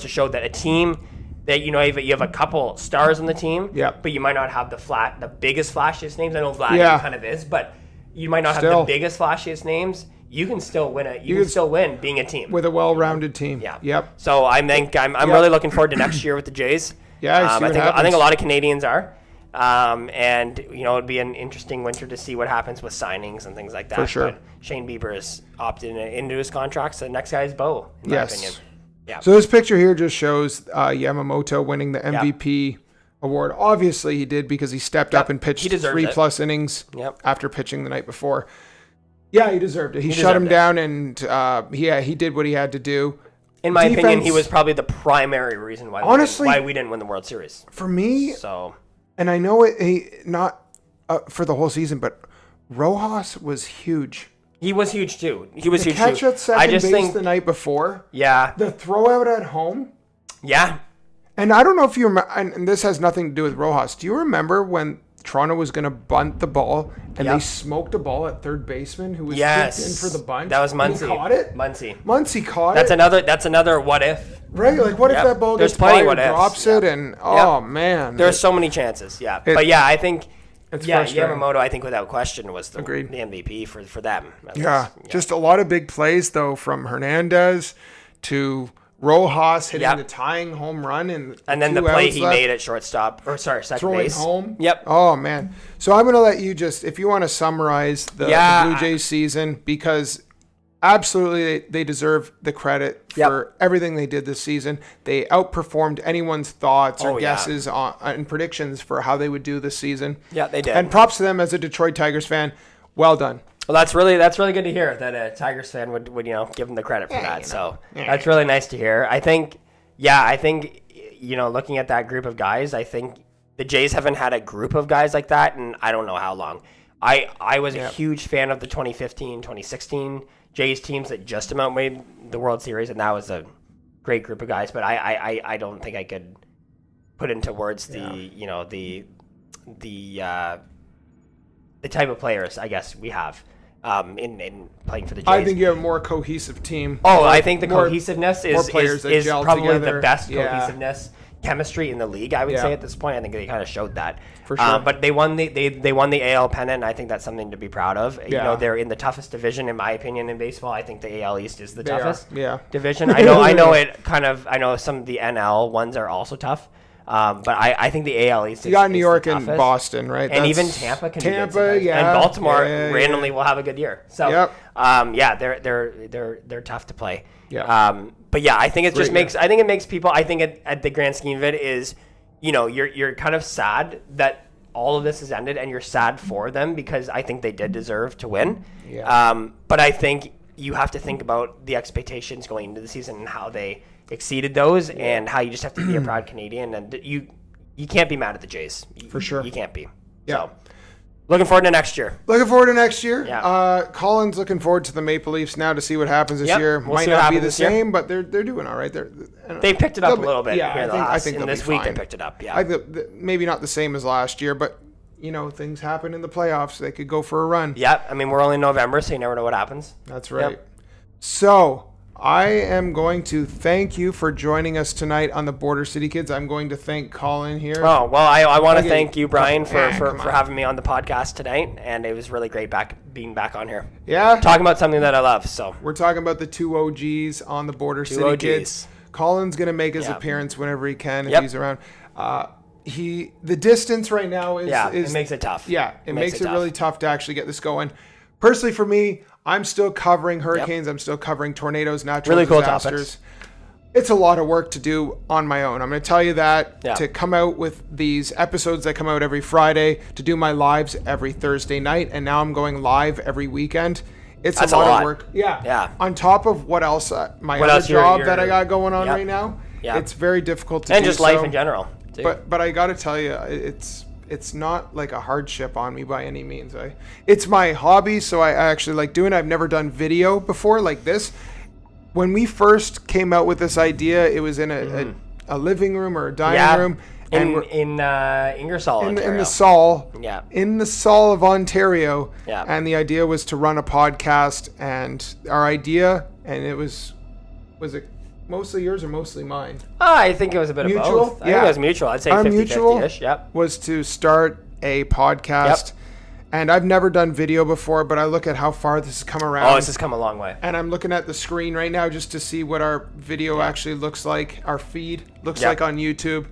S2: to show that a team that you have a couple stars on the team,
S1: Yep.
S2: but you might not have the biggest flashiest names. I know Vlad
S1: Yeah.
S2: kind of is, but you might not have
S1: Still.
S2: the biggest flashiest names. You can still win it. You can still win being a team
S1: With a well-rounded team.
S2: Yeah.
S1: Yep.
S2: So I'm really looking forward to next year with the Jays.
S1: Yeah, I see what
S2: I think
S1: happens.
S2: a lot of Canadians are. And it'd be an interesting winter to see what happens with signings and things like that.
S1: For sure.
S2: But Shane Bieber has opted into his contract, so the next guy is Bo, in my
S1: Yes.
S2: opinion. Yeah.
S1: So this picture here just shows Yamamoto winning the MVP award. Obviously, he did because he stepped up and pitched
S2: He deserves
S1: 3+ innings
S2: Yep.
S1: after pitching the night before. Yeah, he deserved it. He shut
S2: deserved
S1: him
S2: it.
S1: down, and he did what he had to do.
S2: In my opinion, he
S1: Defense-
S2: was probably the primary reason why
S1: Honestly-
S2: why we didn't win the World Series.
S1: For me,
S2: So
S1: and I know it not for the whole season, but Rojas was huge.
S2: he was huge too. He was huge
S1: Catch
S2: too.
S1: at second base the night before.
S2: Yeah.
S1: The throw out at home.
S2: Yeah.
S1: And I don't know if you remember, and this has nothing to do with Rojas. Do you remember when Toronto was going to bunt the ball and they smoked a ball at third baseman who was kicked in for the bunt?
S2: That was
S1: And
S2: Muncy.
S1: he caught it? Muncy caught
S2: That's
S1: it.
S2: another what if.
S1: Right? Like, what if
S2: Yep.
S1: that ball
S2: There's
S1: gets
S2: plenty
S1: fired,
S2: what ifs.
S1: drops it, and man.
S2: There's so many chances, yeah.
S1: It-
S2: But yeah, I think
S1: It's frustrating.
S2: Yamamoto, I think without question was the
S1: Agreed.
S2: MVP for them. at
S1: Yeah,
S2: least.
S1: just a lot of big plays, though, from Hernandez to Rojas hitting
S2: Yep.
S1: the tying home run. And
S2: then the
S1: 2
S2: play
S1: outs
S2: he
S1: left.
S2: made at shortstop, second
S1: Throwing
S2: base.
S1: home.
S2: Yep.
S1: Oh man. So I'm gonna let you if you want to summarize the Blue Jays season, because absolutely they deserve the credit for everything they did this season. They outperformed anyone's thoughts or guesses and predictions for how they would do this season.
S2: Yeah, they did.
S1: And props to them as a Detroit Tigers fan. Well done.
S2: Well, that's really good to hear that a Tigers fan would give them the credit for that. So that's really nice to hear. I think looking at that group of guys, I think the Jays haven't had a group of guys like that, and I don't know how long. I was a huge fan of the 2015, 2016 Jays teams that just about made the World Series, and that was a great group of guys. But I don't think I could put into words the type of players I guess we have. In playing for the Jays.
S1: I think you have a more cohesive team.
S2: I think the cohesiveness
S1: players
S2: is
S1: that gel
S2: probably
S1: together.
S2: the best
S1: Yeah.
S2: cohesiveness chemistry in the league. I would say at this point, I think they kind of showed that.
S1: For sure.
S2: But they won the AL pennant, and I think that's something to be proud of.
S1: Yeah.
S2: They're in the toughest division in my opinion in baseball. I think the AL East is the toughest division. I know some of the NL ones are also tough. But I think the AL East is
S1: You got New York
S2: the
S1: and
S2: toughest.
S1: Boston, right?
S2: And
S1: That's-
S2: even Tampa can be good
S1: Tampa,
S2: sometimes.
S1: yeah.
S2: And Baltimore
S1: Yeah.
S2: randomly will have a good year. So they're tough to play.
S1: Yeah.
S2: But yeah, I think it just
S1: Great
S2: makes people, I think at the grand scheme of it is, you're kind of sad that all of this has ended, and you're sad for them because I think they did deserve to win.
S1: Yeah.
S2: But I think you have to think about the expectations going into the season and how they exceeded those, and how you just have to be a proud Canadian, and you can't be mad at the Jays.
S1: For sure.
S2: You can't be.
S1: Yeah.
S2: So, looking forward to next year.
S1: Looking forward to next year.
S2: Yeah.
S1: Colin's looking forward to the Maple Leafs now to see what happens this
S2: Yep,
S1: year.
S2: we'll
S1: Might
S2: see what
S1: not be
S2: happens
S1: the
S2: this year.
S1: same, but they're doing all right.
S2: They picked it up a
S1: They'll be-
S2: little bit.
S1: Yeah,
S2: here
S1: I think
S2: in
S1: they'll
S2: this
S1: be
S2: week
S1: fine.
S2: they picked it up. Yeah.
S1: I think maybe not the same as last year, but things happen in the playoffs. They could go for a run.
S2: Yep. I mean, we're only in November, so you never know what happens.
S1: That's right.
S2: Yep.
S1: So I am going to thank you for joining us tonight on the Border City Kids. I'm going to thank Colin here.
S2: Oh, well, I want to
S1: Okay.
S2: thank you, Brian, for
S1: Come on.
S2: having me on the podcast tonight, and it was really great being back on here.
S1: Yeah?
S2: Talking about something that I love, so.
S1: We're talking about the two OGs on the Border City
S2: OGs.
S1: Kids. Colin's going to make his
S2: Yeah.
S1: appearance whenever he can if
S2: Yep.
S1: he's around. The distance right now is
S2: it makes it tough.
S1: Yeah, it makes it really tough to actually get this going. Personally, for me, I'm still covering hurricanes. I'm still covering tornadoes, natural disasters.
S2: Topics.
S1: It's a lot of work to do on my own. I'm going to tell you that. To come out with these episodes that come out every Friday, to do my lives every Thursday night, and now I'm going live every weekend. That's a lot of work. Yeah. On top of what else, my other job that I got going on right now, it's very difficult to do.
S2: And just life in general.
S1: But I got to tell you, it's not like a hardship on me by any means. It's my hobby, so I actually like doing it. I've never done video before like this. When we first came out with this idea, it was in a living room or a dining room.
S2: In Ingersoll, Ontario.
S1: In the Saul of Ontario.
S2: Yeah.
S1: And the idea was to run a podcast, and our idea, and it was it mostly yours or mostly mine?
S2: I think it was a bit
S1: mutual?
S2: of both. I think it was mutual. I'd say 50-50-ish. Yep.
S1: Was to start a podcast. Yep. And I've never done video before, but I look at how far this has come around.
S2: Oh, this has come a long way.
S1: And I'm looking at the screen right now just to see what our video actually looks like, our feed looks like on YouTube.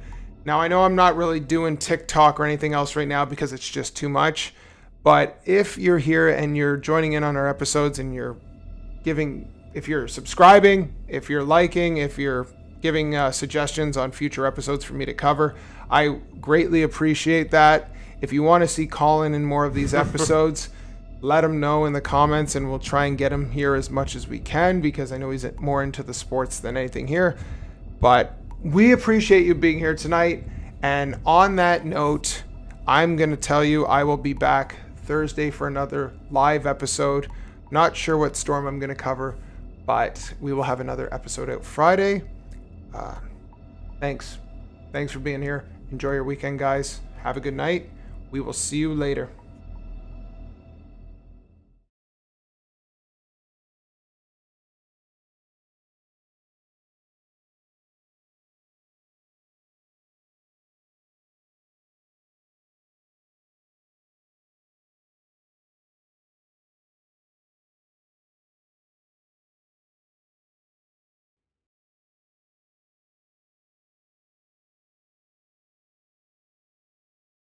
S1: Now, I know I'm not really doing TikTok or anything else right now because it's just too much. But if you're here and you're joining in on our episodes and you're if you're subscribing, if you're liking, if you're giving suggestions on future episodes for me to cover, I greatly appreciate that. If you want to see Colin in more of these episodes, let him know in the comments, and we'll try and get him here as much as we can because I know he's more into the sports than anything here. But we appreciate you being here tonight. And on that note, I'm going to tell you I will be back Thursday for another live episode. Not sure what storm I'm going to cover, but we will have another episode out Friday. Thanks for being here. Enjoy your weekend, guys. Have a good night. We will see you later.